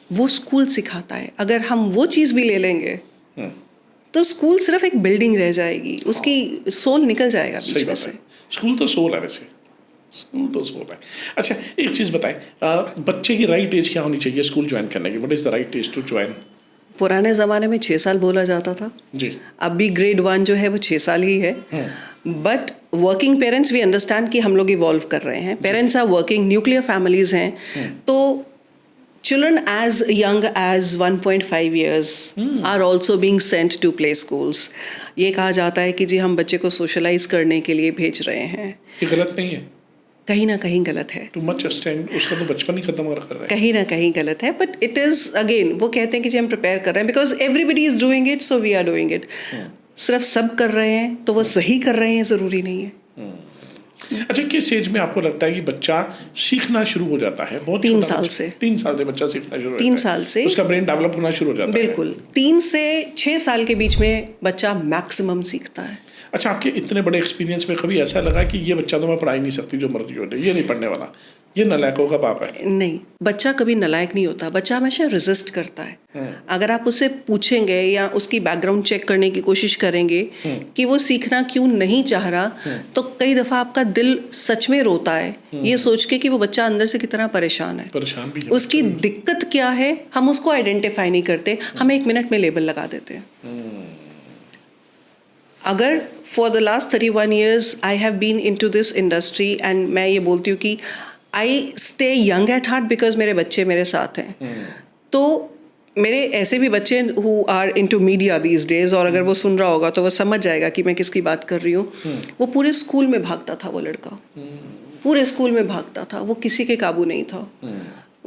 वो स्कूल सिखाता है। अगर हम वो चीज़ भी ले लेंगे तो स्कूल सिर्फ एक बिल्डिंग रह जाएगी, उसकी सोल निकल जाएगा बीच में से। स्कूल तो सोल है, वैसे स्कूल तो सोल है। अच्छा, एक चीज़ बताएं, बच्चे की राइट एज क्या होनी चाहिए स्कूल ज्वाइन करने की? What is the right age to join? पुराने ज़माने में 6 साल बोला जाता था जी। अब भी ग्रेड 1 जो है वो 6 साल ही है, but working parents we understand कि हम लोग इवॉल्व कर रहे हैं, parents are working, nuclear families हैं, तो children as young as 1.5 years are also being sent to play schools. ये कहा जाता है कि जी हम बच्चे को सोशलाइज करने के लिए भेज रहे हैं, ये गलत नहीं है, कहीं ना कहीं गलत है, टू मच एक्सटेंड उसका तो बचपन ही खत्म कर रहा है, कहीं ना कहीं गलत है, बट इट इज अगेन वो कहते हैं कि जी हम प्रिपेयर कर रहे हैं because everybody is doing it so we are doing it. सिर्फ सब कर रहे हैं तो वो सही कर रहे हैं ज़रूरी नहीं है. अच्छा, किस एज में आपको लगता है कि बच्चा सीखना शुरू हो जाता है? बहुत 3 साल से. 3 साल से बच्चा सीखना शुरू हो 3 साल से उसका ब्रेन डेवलप होना शुरू हो जाता है. बिल्कुल 3 से 6 साल के बीच में बच्चा मैक्सिमम सीखता है. अच्छा, आपके इतने बड़े एक्सपीरियंस में कभी ऐसा लगा कि ये बच्चा तो मैं पढ़ा ही नहीं सकती, जो मर्जी हो जाए, ये नहीं पढ़ने वाला, ये नालायकों का बाप है? नहीं, बच्चा कभी नालायक नहीं होता, बच्चा हमेशा रेजिस्ट करता है. अगर आप उससे पूछेंगे या उसकी बैकग्राउंड चेक करने की कोशिश करेंगे कि वो सीखना क्यों नहीं चाह रहा, तो कई दफ़ा आपका दिल सच में रोता है ये सोच के कि वो बच्चा अंदर से कितना परेशान है, परेशान भी, उसकी दिक्कत क्या है हम उसको आइडेंटिफाई नहीं करते, हम 1 मिनट में लेबल लगा देते हैं. अगर for the last 31 years I have been into this industry and मैं ये बोलती हूँ कि I stay young at heart because मेरे बच्चे मेरे साथ हैं. तो मेरे ऐसे भी बच्चे who are into media these days, और अगर वो सुन रहा होगा तो वो समझ जाएगा कि मैं किसकी बात कर रही हूँ. वो पूरे स्कूल में भागता था, वो लड़का पूरे स्कूल में भागता था, वो किसी के काबू नहीं था.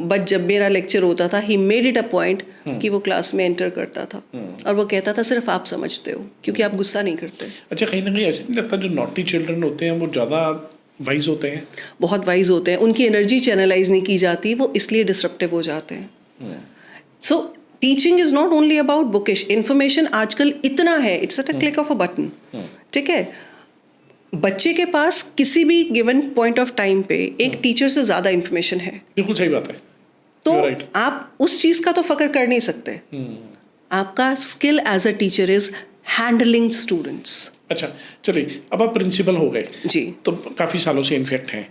बट जब मेरा लेक्चर होता था he made it a point कि वो क्लास में एंटर करता था और वो कहता था सिर्फ आप समझते हो क्योंकि आप गुस्सा नहीं करते. अच्छा, कहीं ना कहीं ऐसे नहीं लगता जो नॉटी चिल्ड्रन होते हैं वो ज़्यादा वाइज होते हैं? बहुत वाइज होते हैं, उनकी एनर्जी चैनलाइज नहीं की जाती, वो इसलिए डिसरप्टिव हो जाते हैं. So teaching is not only about bookish information. आजकल इतना है, it's at a click of a button. ठीक है, बच्चे के पास किसी भी गिवन पॉइंट ऑफ टाइम पे एक टीचर से ज़्यादा इन्फॉर्मेशन है. बिल्कुल सही बात है. तो आप उस चीज़ का तो फक्र कर नहीं सकते. आपका skill as a teacher is handling students. अच्छा, चलिए, अब आप प्रिंसिपल हो गए जी, तो काफ़ी सालों से इन्फेक्ट हैं,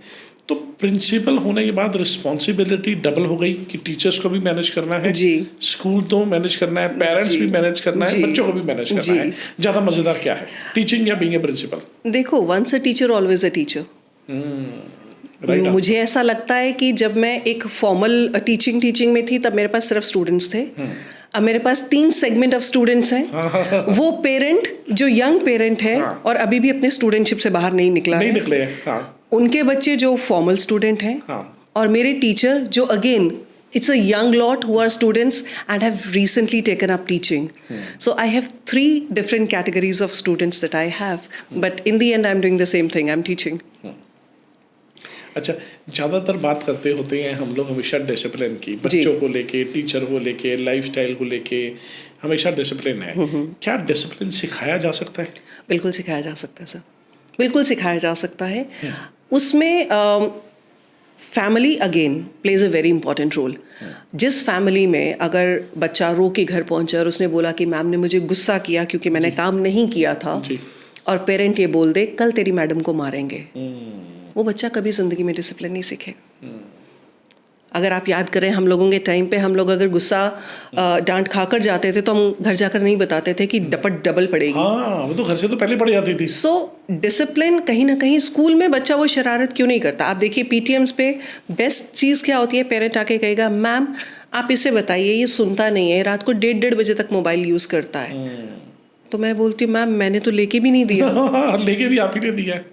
तो प्रिंसिपल होने के बाद रिस्पॉन्सिबिलिटी डबल हो गई कि टीचर्स को भी मैनेज करना है जी, स्कूल तो मैनेज करना है, पेरेंट्स भी मैनेज करना है, बच्चों को भी मैनेज करना है. ज़्यादा मज़ेदार क्या है, टीचिंग या बीइंग ए प्रिंसिपल? देखो, once a teacher always a teacher. मुझे ऐसा लगता है कि जब मैं एक फॉर्मल टीचिंग में थी तब मेरे पास सिर्फ स्टूडेंट्स थे. अब मेरे पास 3 सेगमेंट ऑफ स्टूडेंट्स हैं. वो पेरेंट जो यंग पेरेंट है और अभी भी अपने स्टूडेंटशिप से बाहर नहीं निकले हैं, उनके बच्चे जो फॉर्मल स्टूडेंट हैं, और मेरे टीचर जो again it's a young lot who are students and have recently taken up teaching. So I have 3 different categories of students that I have, but in the end I'm doing the same thing, I'm teaching. अच्छा, ज़्यादातर बात करते होते हैं हम लोग हमेशा discipline की, बच्चों को लेके, टीचर को लेके, लाइफस्टाइल को लेके हमेशा डिसिप्लिन है. क्या डिसिप्लिन सिखाया जा सकता है? बिल्कुल सिखाया जा सकता है सर, बिल्कुल सिखाया जा सकता है. उसमें family again plays a very important role. जिस फैमिली में अगर बच्चा रो के घर पहुंचा और उसने बोला कि मैम ने मुझे गुस्सा किया क्योंकि मैंने काम नहीं किया था, और पेरेंट ये बोल दे कल तेरी मैडम को मारेंगे, वो बच्चा कभी ज़िंदगी में डिसिप्लिन नहीं सीखेगा. अगर आप याद करें, हम लोगों के टाइम पे हम लोग अगर गुस्सा डांट खाकर जाते थे तो हम घर जाकर नहीं बताते थे कि डपट डबल पड़ेगी. हाँ, वो तो घर से तो पहले पड़ जाती थी. सो डिसिप्लिन कहीं ना कहीं स्कूल में बच्चा वो शरारत क्यों नहीं करता. आप देखिए PTMs पे बेस्ट चीज़ क्या होती है, पेरेंट आके कहेगा मैम आप इसे बताइए, ये सुनता नहीं है, रात को 1:30 बजे तक मोबाइल यूज़ करता है. तो मैं बोलती हूँ मैम मैंने तो लेके भी नहीं दिया. लेके भी आप ही ने दिया है,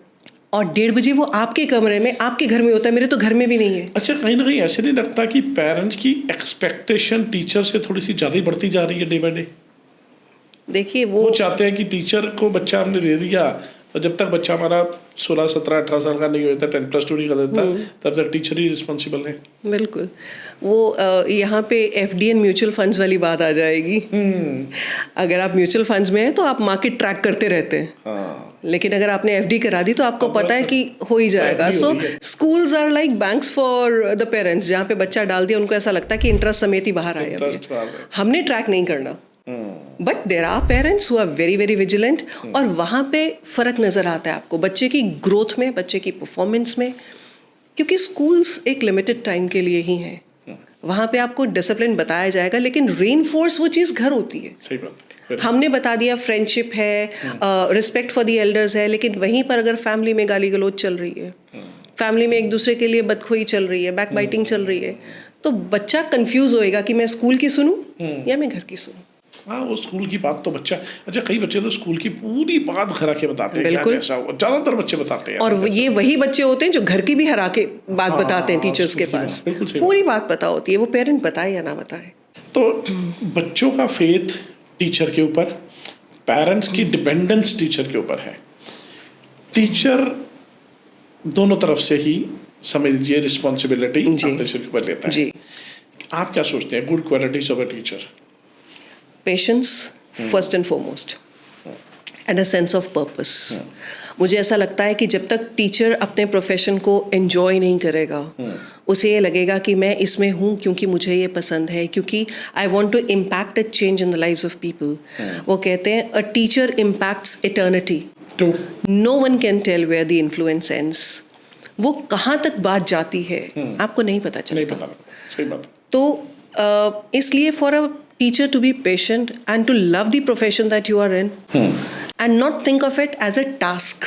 और 1:30 बजे वो आपके कमरे में आपके घर में होता है, मेरे तो घर में भी नहीं है. अच्छा, कहीं ना कहीं ऐसे नहीं लगता कि पेरेंट्स की एक्सपेक्टेशन टीचर से थोड़ी सी ज़्यादा ही बढ़ती जा रही है डे बाय डे? देखिए, वो चाहते हैं कि टीचर को बच्चा हमने दे दिया, और जब तक बच्चा हमारा 16, 17, 18 साल का नहीं होता, 10+2 नहीं कर देता, तब तक टीचर ही रिस्पॉन्सिबल है. बिल्कुल. वो यहाँ पे FD एंड म्यूचुअल फंड्स वाली बात आ जाएगी. अगर आप म्यूचुअल फंड्स में हैं तो आप मार्केट ट्रैक करते रहते हैं, लेकिन अगर आपने FD करा दी तो आपको पता है कि हो ही जाएगा. So schools are like banks for the parents. जहाँ पे बच्चा डाल दिया उनको ऐसा लगता है कि इंटरेस्ट समेत ही बाहर आए, हमने ट्रैक नहीं करना. But there are parents who are very very vigilant, और वहाँ पे फ़र्क नज़र आता है आपको बच्चे की ग्रोथ में, बच्चे की परफॉर्मेंस में, क्योंकि स्कूल्स एक लिमिटेड टाइम के लिए ही हैं. वहाँ पे आपको डिसिप्लिन बताया जाएगा, लेकिन रीइंफोर्स वो चीज़ घर होती है। सही बात। हमने बता दिया फ्रेंडशिप है, रिस्पेक्ट फॉर द एल्डर्स है, लेकिन वहीं पर अगर फैमिली में गाली गलौज चल रही है, फैमिली में एक दूसरे के लिए बदखोई चल रही है, बैक बाइटिंग चल रही है, तो बच्चा कंफ्यूज होएगा कि मैं स्कूल की सुनूं या मैं घर की सुनूं। हाँ, वो स्कूल की बात तो बच्चा, अच्छा कई बच्चे तो स्कूल की पूरी बात घर आके बताते हैं, बिल्कुल। क्या ऐसा हुआ, ज़्यादातर बच्चे बताते हैं। और ये वही बच्चे होते हैं जो घर की भी हरा के बात बताते हैं टीचर्स के पास। बिल्कुल सही पूरी बात पता होती है, वो पेरेंट बताए या ना बताए। तो बच्चों का फेथ टीचर के ऊपर, पेरेंट्स की डिपेंडेंस टीचर के ऊपर है। टीचर दोनों तरफ से ही समझ लीजिए रिस्पॉन्सिबिलिटी अपने सिर के ऊपर लेता है। जी। आप क्या सोचते हैं good qualities of a teacher? Patience first and foremost and a sense of purpose. मुझे ऐसा लगता है कि जब तक टीचर अपने प्रोफेशन को एंजॉय नहीं करेगा, उसे ये लगेगा कि मैं इसमें हूँ क्योंकि मुझे ये पसंद है, क्योंकि I want to impact a change in the lives of people. वो कहते हैं a teacher impacts eternity, no one can tell where the influence ends. वो कहाँ तक बात जाती है आपको नहीं पता चलता। नहीं पता। सही बात। तो इसलिए for a teacher to be patient and to love the profession that you are in and not think of it as a task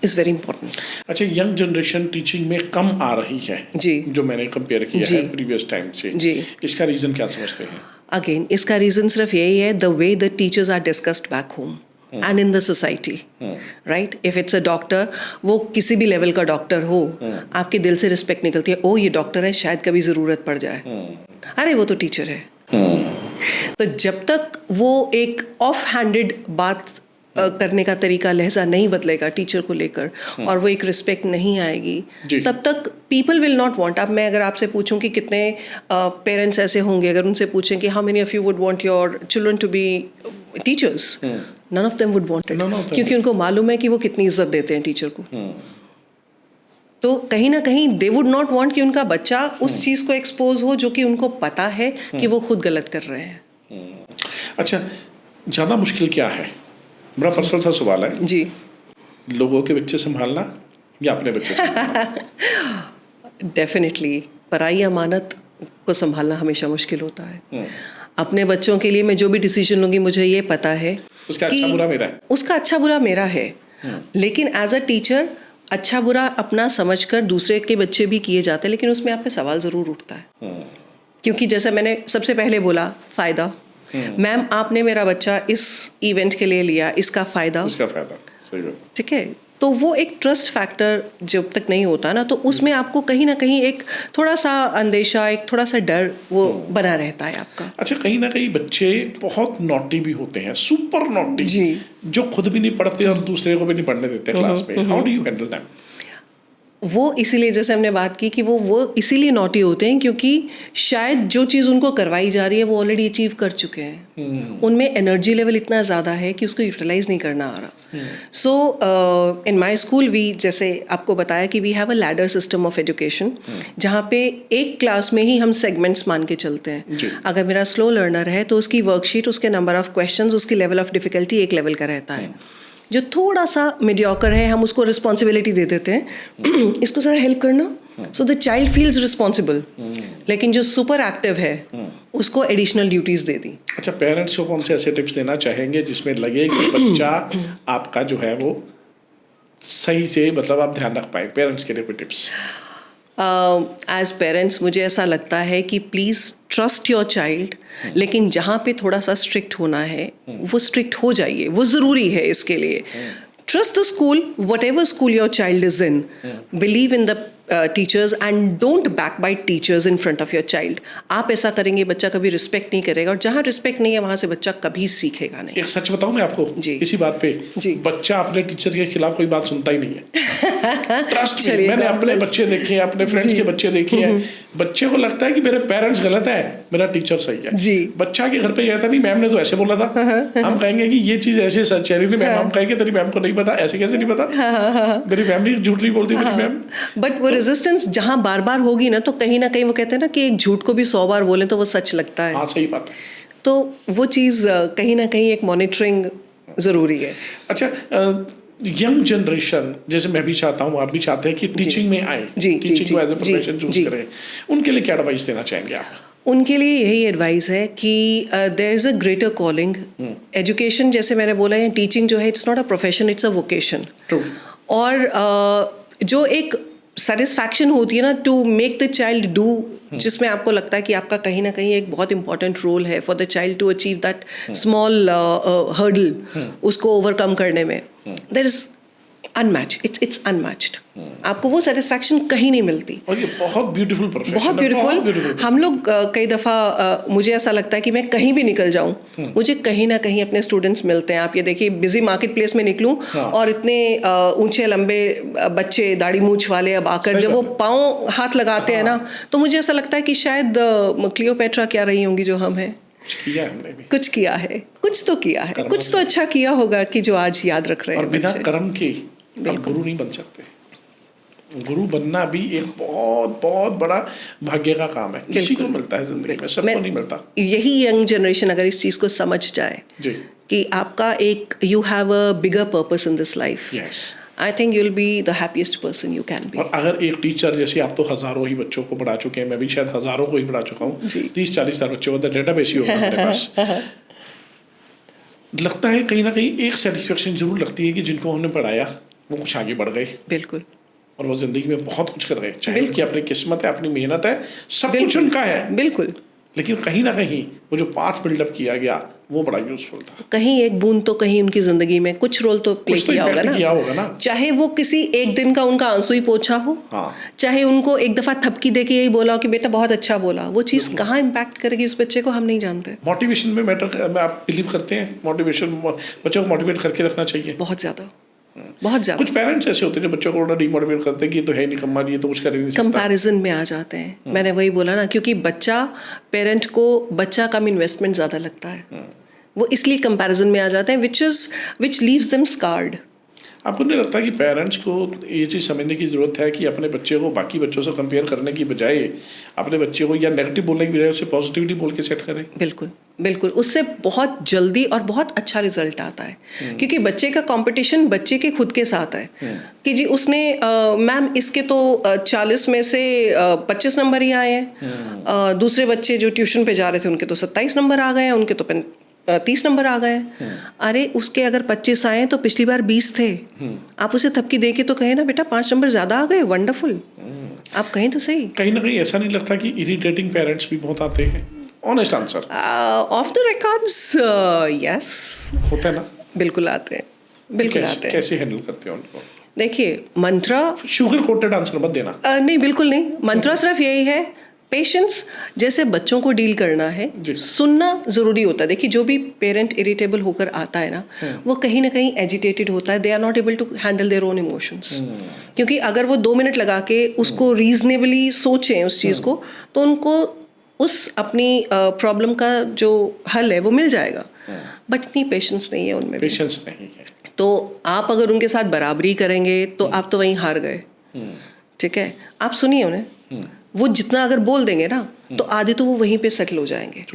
is very important. अच्छा, यंग जनरेशन टीचिंग में कम आ रही है जी, जो मैंने कंपेयर किया है प्रीवियस टाइम से जी, इसका रीजन क्या समझते हैं? अगेन इसका रीजन सिर्फ यही है, the way the teachers are discussed back home and in the society, right? If it's a doctor, वो किसी भी लेवल का डॉक्टर हो, आपके दिल से रिस्पेक्ट निकलती है, ओ ये डॉक्टर है, शायद कभी जरूरत पड़ जाए, अरे वो तो टीचर है। तो जब तक वो एक ऑफ हैंडेड बात करने का तरीका, लहजा नहीं बदलेगा टीचर को लेकर, और वो एक रिस्पेक्ट नहीं आएगी, तब तक पीपल विल नॉट वांट। अब मैं अगर आपसे पूछूं कि कितने पेरेंट्स ऐसे होंगे, अगर उनसे पूछें कि how many of you would want your children to be teachers, none of them would want it, क्योंकि उनको मालूम है कि वो कितनी इज्जत देते हैं टीचर को। तो कहीं ना कहीं दे वुड नॉट वांट कि उनका बच्चा उस चीज़ को एक्सपोज हो जो कि उनको पता है कि वो खुद गलत कर रहे हैं। अच्छा, ज़्यादा मुश्किल क्या है? बड़ा पर्सनल सा सवाल है जी। लोगों के बच्चे संभालना या अपने बच्चे संभालना? डेफिनेटली पराई अमानत को संभालना हमेशा मुश्किल होता है। अपने बच्चों के लिए मैं जो भी डिसीजन लूँगी, मुझे ये पता है उसका अच्छा बुरा मेरा है, उसका अच्छा बुरा मेरा है, लेकिन एज अ टीचर अच्छा बुरा अपना समझकर दूसरे के बच्चे भी किए जाते हैं, लेकिन उसमें आप पे सवाल ज़रूर उठता है। क्योंकि जैसे मैंने सबसे पहले बोला, फ़ायदा, मैम आपने मेरा बच्चा इस इवेंट के लिए लिया, इसका फ़ायदा, उसका फ़ायदा, सही बात। ठीक है, तो वो एक ट्रस्ट फैक्टर जब तक नहीं होता ना, तो उसमें आपको कहीं ना कहीं एक थोड़ा सा अंदेशा, एक थोड़ा सा डर वो बना रहता है आपका। अच्छा, कहीं ना कहीं बच्चे बहुत नॉटी भी होते हैं, सुपर नॉटी जी, जो खुद भी नहीं पढ़ते और दूसरे को भी नहीं पढ़ने देते क्लास में। How do you handle them? वो इसीलिए, जैसे हमने बात की कि वो इसीलिए नॉटी होते हैं क्योंकि शायद जो चीज़ उनको करवाई जा रही है वो ऑलरेडी अचीव कर चुके हैं। उनमें एनर्जी लेवल इतना ज़्यादा है कि उसको यूटिलाइज नहीं करना आ रहा। सो इन माई स्कूल वी, जैसे आपको बताया कि we have a ladder system of education, जहाँ पे एक क्लास में ही हम सेगमेंट्स मान के चलते हैं। अगर मेरा स्लो लर्नर है तो उसकी वर्कशीट, उसके नंबर ऑफ क्वेश्चंस, उसकी लेवल ऑफ डिफिकल्टी एक लेवल का रहता है। जो थोड़ा सा मीडियोकर है, हम उसको रिस्पॉन्सिबिलिटी दे देते हैं इसको ज़रा हेल्प करना, so the child feels responsible. लेकिन जो सुपर एक्टिव है उसको एडिशनल ड्यूटीज़ दे दी। अच्छा, पेरेंट्स को कौन से ऐसे टिप्स देना चाहेंगे जिसमें लगे कि बच्चा आपका जो है वो सही से, मतलब आप ध्यान रख पाए? पेरेंट्स के लिए कोई टिप्स? एज पेरेंट्स मुझे ऐसा लगता है कि प्लीज़ ट्रस्ट योर चाइल्ड, लेकिन जहाँ पे थोड़ा सा स्ट्रिक्ट होना है वो स्ट्रिक्ट हो जाइए, वो ज़रूरी है इसके लिए। Trust the school, whatever school your child is in, believe in the teachers and don't backbite teachers in front of your child. आप ऐसा करेंगे बच्चा कभी रिस्पेक्ट नहीं करेगा, और जहाँ रिस्पेक्ट नहीं है वहाँ से बच्चा कभी सीखेगा नहीं। एक सच बताऊं मैं आपको जी, इसी बात पे, जी, बच्चा अपने टीचर के खिलाफ कोई बात सुनता ही नहीं है। ट्रस्ट में, मैंने अपने बच्चे देखे हैं, अपने फ्रेंड्स के बच्चे देखे हैं, बच्चे को लगता है कि मेरे पेरेंट्स गलत है, मेरा टीचर सही है। जी, बच्चा के घर पे कहता नहीं मैम ने तो ऐसे बोला था, हम कहेंगे कि ये चीज ऐसे सच है नहीं मैम, हम कहेंगे तेरी मैम को नहीं पता, ऐसे कैसे नहीं पता, मेरी मैम नहीं, झूठ नहीं बोलती मेरी मैम। बट वो रेजिस्टेंस जहाँ बार बार होगी ना, तो कहीं ना कहीं वो कहते हैं ना कि एक झूठ को भी 100 बार बोलें तो वो सच लगता है। हाँ, सही बात है। तो वो चीज़ कहीं ना कहीं एक मॉनिटरिंग ज़रूरी है। अच्छा, यंग जनरेशन, जैसे मैं भी चाहता हूँ, आप भी चाहते हैं कि टीचिंग में आए, टीचिंग को एज ए प्रोफेशन चूज करें, उनके लिए क्या एडवाइस देना चाहेंगे आप? उनके लिए यही एडवाइस है कि there is a greater calling. Education, जैसे मैंने बोला है, टीचिंग जो है it's not a profession, it's a vocation. और जो एक सेटिस्फैक्शन होती है ना to make the child do, जिसमें आपको लगता है कि आपका कहीं ना कहीं एक बहुत इंपॉर्टेंट रोल है for the child to achieve that small hurdle, उसको ओवरकम करने में, there is unmatch, it's unmatched. आपको वो सेटिस्फैक्शन कहीं नहीं मिलती। और ये बहुत ब्यूटीफुल प्रोफेशन, बहुत ब्यूटीफुल। हम लोग कई दफ़ा मुझे ऐसा लगता है कि मैं कहीं भी निकल जाऊं, मुझे कहीं ना कहीं अपने स्टूडेंट्स मिलते हैं। आप ये देखिए, बिजी मार्केट प्लेस में निकलूं और इतने ऊंचे लंबे बच्चे दाढ़ी मूछ वाले अब आकर जब वो पाँव हाथ लगाते हैं ना, तो मुझे ऐसा लगता है कि शायद क्लियोपेट्रा क्या रही होंगी जो हम हैं। किया हमने भी, कुछ किया है, कुछ तो किया है, कुछ तो अच्छा किया होगा कि जो आज याद रख रहे हैं। और बिना कर्म के आप गुरु नहीं बन सकते। गुरु बनना भी एक बहुत बहुत बड़ा भाग्य का काम है, किसी को मिलता है जिंदगी में, सबको नहीं मिलता। यही यंग जनरेशन अगर इस चीज को समझ जाए जी, कि आपका एक, you have a bigger purpose in this life, I think you will be the happiest person you can be. और अगर एक टीचर, जैसे आप तो हजारों ही बच्चों को पढ़ा चुके हैं, मैं भी शायद हजारों को ही पढ़ा चुका हूँ, 30-40 हज़ार बच्चों का डेटाबेस ही होगा हमारे पास। लगता है कहीं ना कहीं एक सेटिस्फेक्शन जरूर लगती है कि जिनको हमने पढ़ाया वो कुछ आगे बढ़ गए, बिल्कुल, और वो जिंदगी में बहुत कुछ कर रहे हैं, चाहे उनकी अपनी किस्मत है, अपनी मेहनत है, सब कुछ उनका है, बिल्कुल। लेकिन कहीं ना कहीं वो जो पाथ बिल्डअप किया गया वो बड़ा यूजफुल था। कहीं एक बूंद तो कहीं उनकी जिंदगी में कुछ रोल तो प्ले किया होगा ना। चाहे वो किसी एक दिन का उनका आंसू ही पोछा हो, चाहे उनको एक दफा थपकी दे के यही बोला हो कि बेटा बहुत अच्छा बोला, वो चीज कहाँ इम्पैक्ट करेगी उस बच्चे को, हम नहीं जानते। मोटिवेशन में मैटर, आप बिलीव करते हैं मोटिवेशन, बच्चों को मोटिवेट करके रखना चाहिए? बहुत ज्यादा, बहुत ज्यादा। कुछ पेरेंट्स ऐसे होते हैं जो बच्चों को उल्टा डिमोटिवेट करते हैं कि ये तो है नहीं कम्मा, ये तो कुछ कर ही नहीं सकता। कंपैरिजन में आ जाते हैं। मैंने वही बोला ना, क्योंकि बच्चा, पेरेंट को बच्चा कम इन्वेस्टमेंट ज़्यादा लगता है, वो इसलिए कंपैरिजन में आ जाते हैं, विच लीव्स देम स्कार्ड। आपको नहीं लगता कि पेरेंट्स को ये चीज़ समझने की ज़रूरत है कि अपने बच्चे को बाकी बच्चों से कंपेयर करने की बजाय अपने बच्चे को या नेगेटिव बोलने की बजाय उसे पॉजिटिविटी बोल के सेट करें? बिल्कुल बिल्कुल, उससे बहुत जल्दी और बहुत अच्छा रिजल्ट आता है। क्योंकि बच्चे का कंपटीशन बच्चे के खुद के साथ है कि जी उसने मैम इसके तो 40 में से 25 नंबर ही आए हैं, दूसरे बच्चे जो ट्यूशन पे जा रहे थे उनके तो 27 नंबर आ गए हैं, उनके तो 30 नंबर आ गए। अरे उसके अगर 25 आए तो पिछली बार 20 थे, आप उसे थपकी दे के तो कहें ना बेटा 5 नंबर ज्यादा आ गए, वंडरफुल, आप कहें तो सही। कहीं ना कहीं ऐसा नहीं लगता कि इरिटेटिंग पेरेंट्स भी बहुत आते हैं? Honest answer, of the records yes होता है ना? बिल्कुल आते हैं, बिल्कुल आते हैं। कैसे हैंडल करते हैं उनको? देखिए, मंत्रा, शुगर कोटेड आंसर मत देना। नहीं बिल्कुल नहीं, मंत्रा सिर्फ यही है, पेशेंस। जैसे बच्चों को डील करना है, सुनना जरूरी होता है। देखिए, जो भी पेरेंट इरिटेबल होकर आता है ना, वो कहीं ना कहीं एजिटेटेड होता है, they are not able to handle their own emotions. क्योंकि अगर वो 2 मिनट लगा के उसको रीजनेबली सोचें उस चीज़ को, तो उनको उस अपनी प्रॉब्लम का जो हल है वो मिल जाएगा। बट इतनी पेशेंस नहीं है उनमें, पेशेंस नहीं है। तो आप अगर उनके साथ बराबरी करेंगे तो आप तो वहीं हार गए। ठीक है, आप सुनिए उन्हें, वो जितना अगर बोल देंगे ना तो आधे तो वो वहीं पे सेटल हो जाएंगे।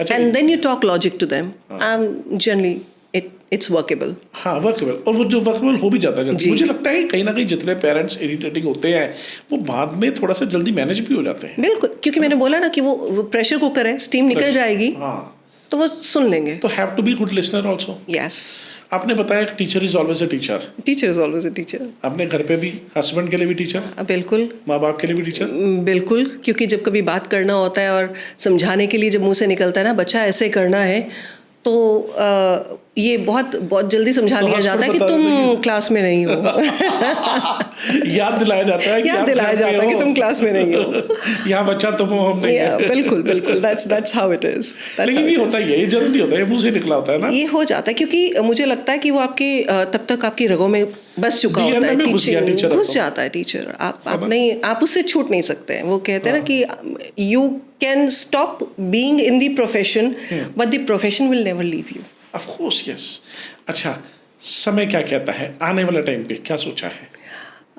And then you talk logic to them, generally it's workable. हाँ, वर्केबल, और वो जो वर्केबल हो भी जाता है जल्दी। मुझे लगता है कहीं ना कहीं जितने पेरेंट्स इरिटेटिंग होते हैं वो बाद में थोड़ा सा जल्दी मैनेज भी हो जाते हैं। बिल्कुल, क्योंकि मैंने बोला ना कि वो प्रेशर कुकर है, स्टीम निकल जाएगी, तो वो सुन लेंगे। तो have to be good listener also. Yes, आपने बताया teacher is always a teacher. Teacher is always a teacher. अपने घर पे भी हस्बैंड के लिए भी टीचर? बिल्कुल। माँ बाप के लिए भी टीचर? बिल्कुल, क्योंकि जब कभी बात करना होता है और समझाने के लिए जब मुंह से निकलता है ना बच्चा ऐसे करना है, तो ये बहुत बहुत जल्दी समझा दिया जाता है कि तुम क्लास में नहीं हो। याद दिलाया जाता है कि तुम क्लास में नहीं हो, यहाँ बच्चा तुम हो, हम नहीं है। बिल्कुल बिल्कुल, that's how it is। लेकिन ये होता है, ये जरूरी होता है, मुंह से निकला होता है ना, ये हो जाता है, क्योंकि मुझे लगता है कि वो आपके तब तक आपकी रगों में बस चुका होता है, टीचिंग घुस जाता है टीचर। आप नहीं, आप उससे छूट नहीं सकते हैं। वो कहते हैं ना कि you can stop being in the profession but the profession will never leave you. Of course, yes. अच्छा, समय क्या कहता है? आने वाला टाइम पे क्या सोचा है?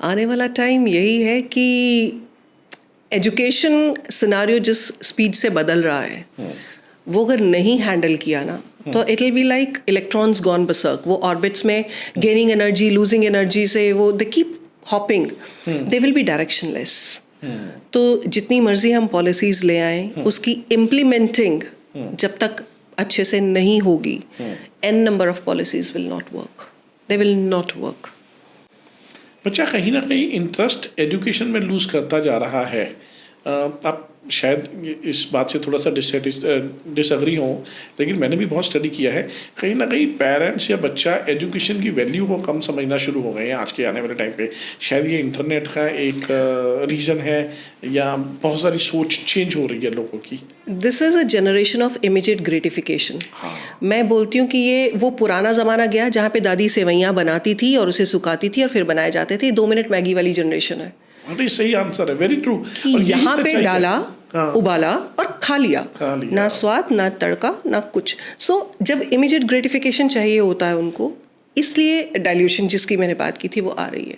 आने वाला टाइम यही है कि एजुकेशन सिनारियो जिस स्पीड से बदल रहा है, वो अगर नहीं हैंडल किया ना तो it will be like electrons gone berserk. वो ऑर्बिट्स में गेनिंग एनर्जी, लूजिंग एनर्जी से वो they keep hopping, they will be directionless. तो जितनी मर्जी हम पॉलिसीज ले आए, उसकी इम्प्लीमेंटिंग जब तक अच्छे से नहीं होगी, n number of policies will not work, they will not work. बच्चा कहीं ना कहीं इंटरेस्ट एजुकेशन में लूज़ करता जा रहा है. आप शायद इस बात से थोड़ा सा डिसएग्री हो, लेकिन मैंने भी बहुत स्टडी किया है. कहीं ना कहीं पेरेंट्स या बच्चा एजुकेशन की वैल्यू को कम समझना शुरू हो गए हैं आज के आने वाले टाइम पे. शायद ये इंटरनेट का एक रीज़न है, या बहुत सारी सोच चेंज हो रही है लोगों की. This is a generation of immediate gratification. मैं बोलती हूँ कि ये वो पुराना ज़माना गया जहाँ पे दादी सेवैयाँ बनाती थी और उसे सुखाती थी और फिर बनाए जाते थे. 2 मिनट मैगी वाली जनरेशन है. अरे सही आंसर है, वेरी ट्रू. यहाँ पे डाला, उबाला और खा लिया. ना स्वाद, ना तड़का, ना कुछ. सो जब इमीडिएट ग्रेटिफिकेशन चाहिए होता है उनको, इसलिए डाइल्यूशन जिसकी मैंने बात की थी वो आ रही है.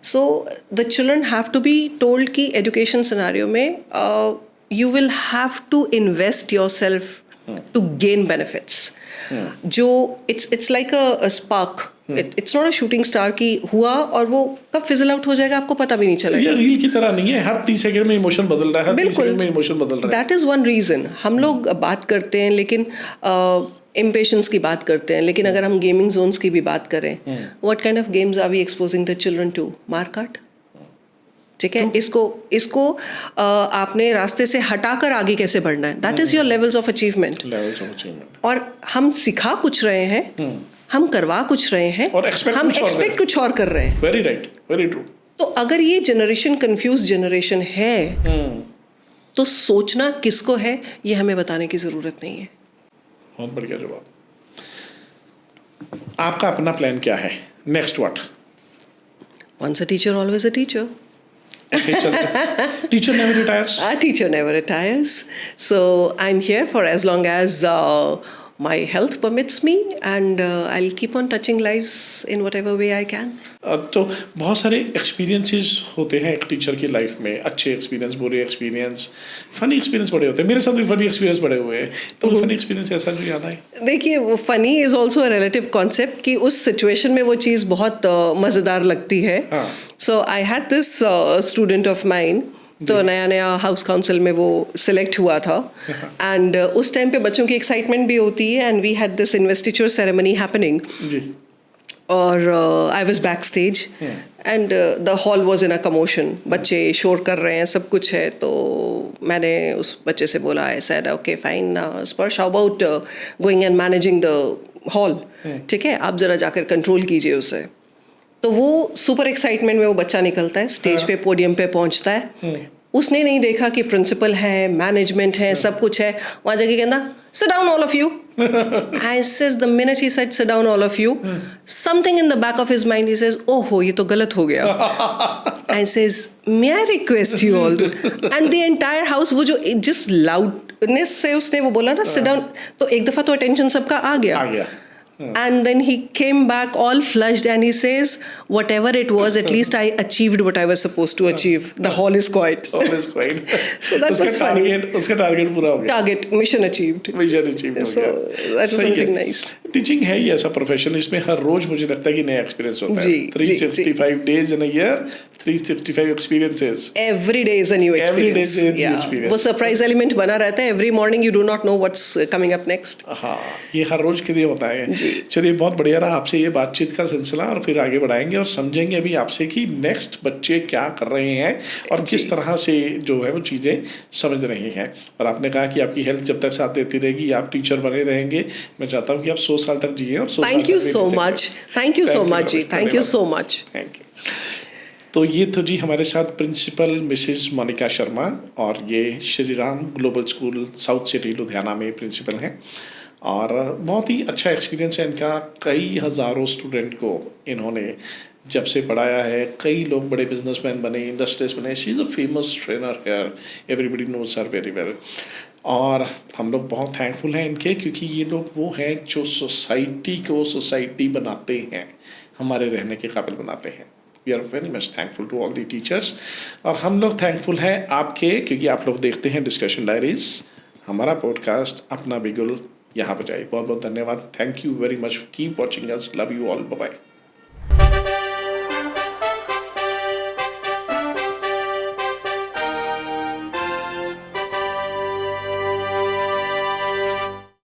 So the children have to be told कि एजुकेशन सिनेरियो में you will have to invest yourself to gain benefits. जो it's like a spark. It's not a shooting star कि हुआ और वो कब फिजल आउट हो जाएगा आपको पता भी नहीं चलेगा. ये रील की तरह नहीं है, हर 30 सेकंड में इमोशन बदल रहा है, हर 30 सेकंड में इमोशन बदल रहा है. That is one reason. हम लोग बात करते हैं लेकिन इम्पेशंस की बात करते हैं, लेकिन अगर हम गेमिंग जोन्स की भी बात करें, what kind of games are we exposing the children to? मारकाट. ठीक है, इसको आपने रास्ते से हटाकर आगे कैसे बढ़ना है. That is your levels of achievement. और हम सिखा कुछ रहे हैं, हम करवा कुछ रहे हैं, और हम एक्सपेक्ट कुछ और कर रहे हैं. Very right, very true. तो अगर ये जनरेशन कंफ्यूज जनरेशन है, तो सोचना किसको है ये हमें बताने की जरूरत नहीं है. बहुत बढ़िया जवाब. आपका अपना प्लान क्या है? Next what? Once a teacher always a teacher. Teacher never retires. Teacher never retires. So I'm here for as long as my health permits me, and I'll keep on touching lives in whatever way I can. तो बहुत सारे experiences होते हैं एक teacher की life में. अच्छे experience, बुरे एक्सपीरियंस, फनी एक्सपीरियंस बड़े होते हैं. मेरे साथ भी फनी एक्सपीरियंस बड़े हुए हैं. तो फनी एक्सपीरियंस ऐसा जो याद आए? देखिए, वो funny is also a relative concept कि उस सिचुएशन में वो चीज़ बहुत मज़ेदार लगती है. So I had this student of mine, तो नया नया हाउस काउंसिल में वो सिलेक्ट हुआ था, एंड उस टाइम पे बच्चों की एक्साइटमेंट भी होती है, and we had this investiture ceremony happening. और I was back stage and the hall was in a commotion. बच्चे शोर कर रहे हैं, सब कुछ है. तो मैंने उस बच्चे से बोला, आई सेड ओके फाइन स्पर्श, how about going and managing the hall. ठीक है, आप ज़रा जाकर कंट्रोल कीजिए उसे. तो वो सुपर एक्साइटमेंट में वो बच्चा निकलता है, स्टेज पे, पोडियम पे पहुंचता है. उसने नहीं देखा कि प्रिंसिपल है, मैनेजमेंट है, सब कुछ है. वहां जाके कहना, sit down all of you. And says the minute he said sit down all of you, something in the back of his mind he says, oh ho, ये तो गलत हो गया. And says, may I request you all to, and the entire house, वो जो जिस loudness से उसने वो बोला ना sit down, तो एक दफा तो attention सबका आ गया. And then he came back all flushed and he says, whatever it was, at least I achieved what I was supposed to achieve. The hall is quiet. Hall is quiet. So that was funny. उसका target पूरा हो गया. Target, mission achieved. Mission achieved. So that is something nice. Teaching है ही ऐसा profession, इसमें हर रोज मुझे लगता है कि नया एक्सपीरियंस होता है. 365 days in a year, 365 experiences. Every day is a new experience. Every day is a new experience. वो सरप्राइज एलिमेंट बना रहता है. Every morning you do not know what's coming up next. हाँ, ये हर रोज के लिए होता है. चलिए, बहुत बढ़िया रहा आपसे ये बातचीत का सिलसिला, और फिर आगे बढ़ाएंगे और समझेंगे अभी आपसे कि नेक्स्ट बच्चे क्या कर रहे हैं और किस तरह से जो है वो चीज़ें समझ रहे हैं. और आपने कहा कि आपकी हेल्थ जब तक साथ देती रहेगी, आप टीचर बने रहेंगे. मैं चाहता हूँ कि आप 100 साल तक जिए और 100 thank you so much. Thank you so much जी. Thank you so much. Thank you. तो ये तो जी हमारे साथ प्रिंसिपल मिसेस मोनिका शर्मा, और ये Shri Ram global school south city Ludhiana में प्रिंसिपल हैं. और बहुत ही अच्छा एक्सपीरियंस है इनका. कई हज़ारों स्टूडेंट को इन्होंने जब से पढ़ाया है, कई लोग बड़े बिजनेसमैन बने, इंडस्ट्रीज बने. She is a famous trainer here, everybody knows her very well. और हम लोग बहुत थैंकफुल हैं इनके, क्योंकि ये लोग वो हैं जो सोसाइटी को सोसाइटी बनाते हैं, हमारे रहने के काबिल बनाते हैं. We are very much thankful to all the teachers. और हम लोग थैंकफुल हैं आपके, क्योंकि आप लोग देखते हैं डिस्कशन डायरीज, हमारा पॉडकास्ट अपना बिगुल यहाँ पर जाइए। बहुत बहुत धन्यवाद। Thank you very much. Keep watching us. Love you all. Bye bye.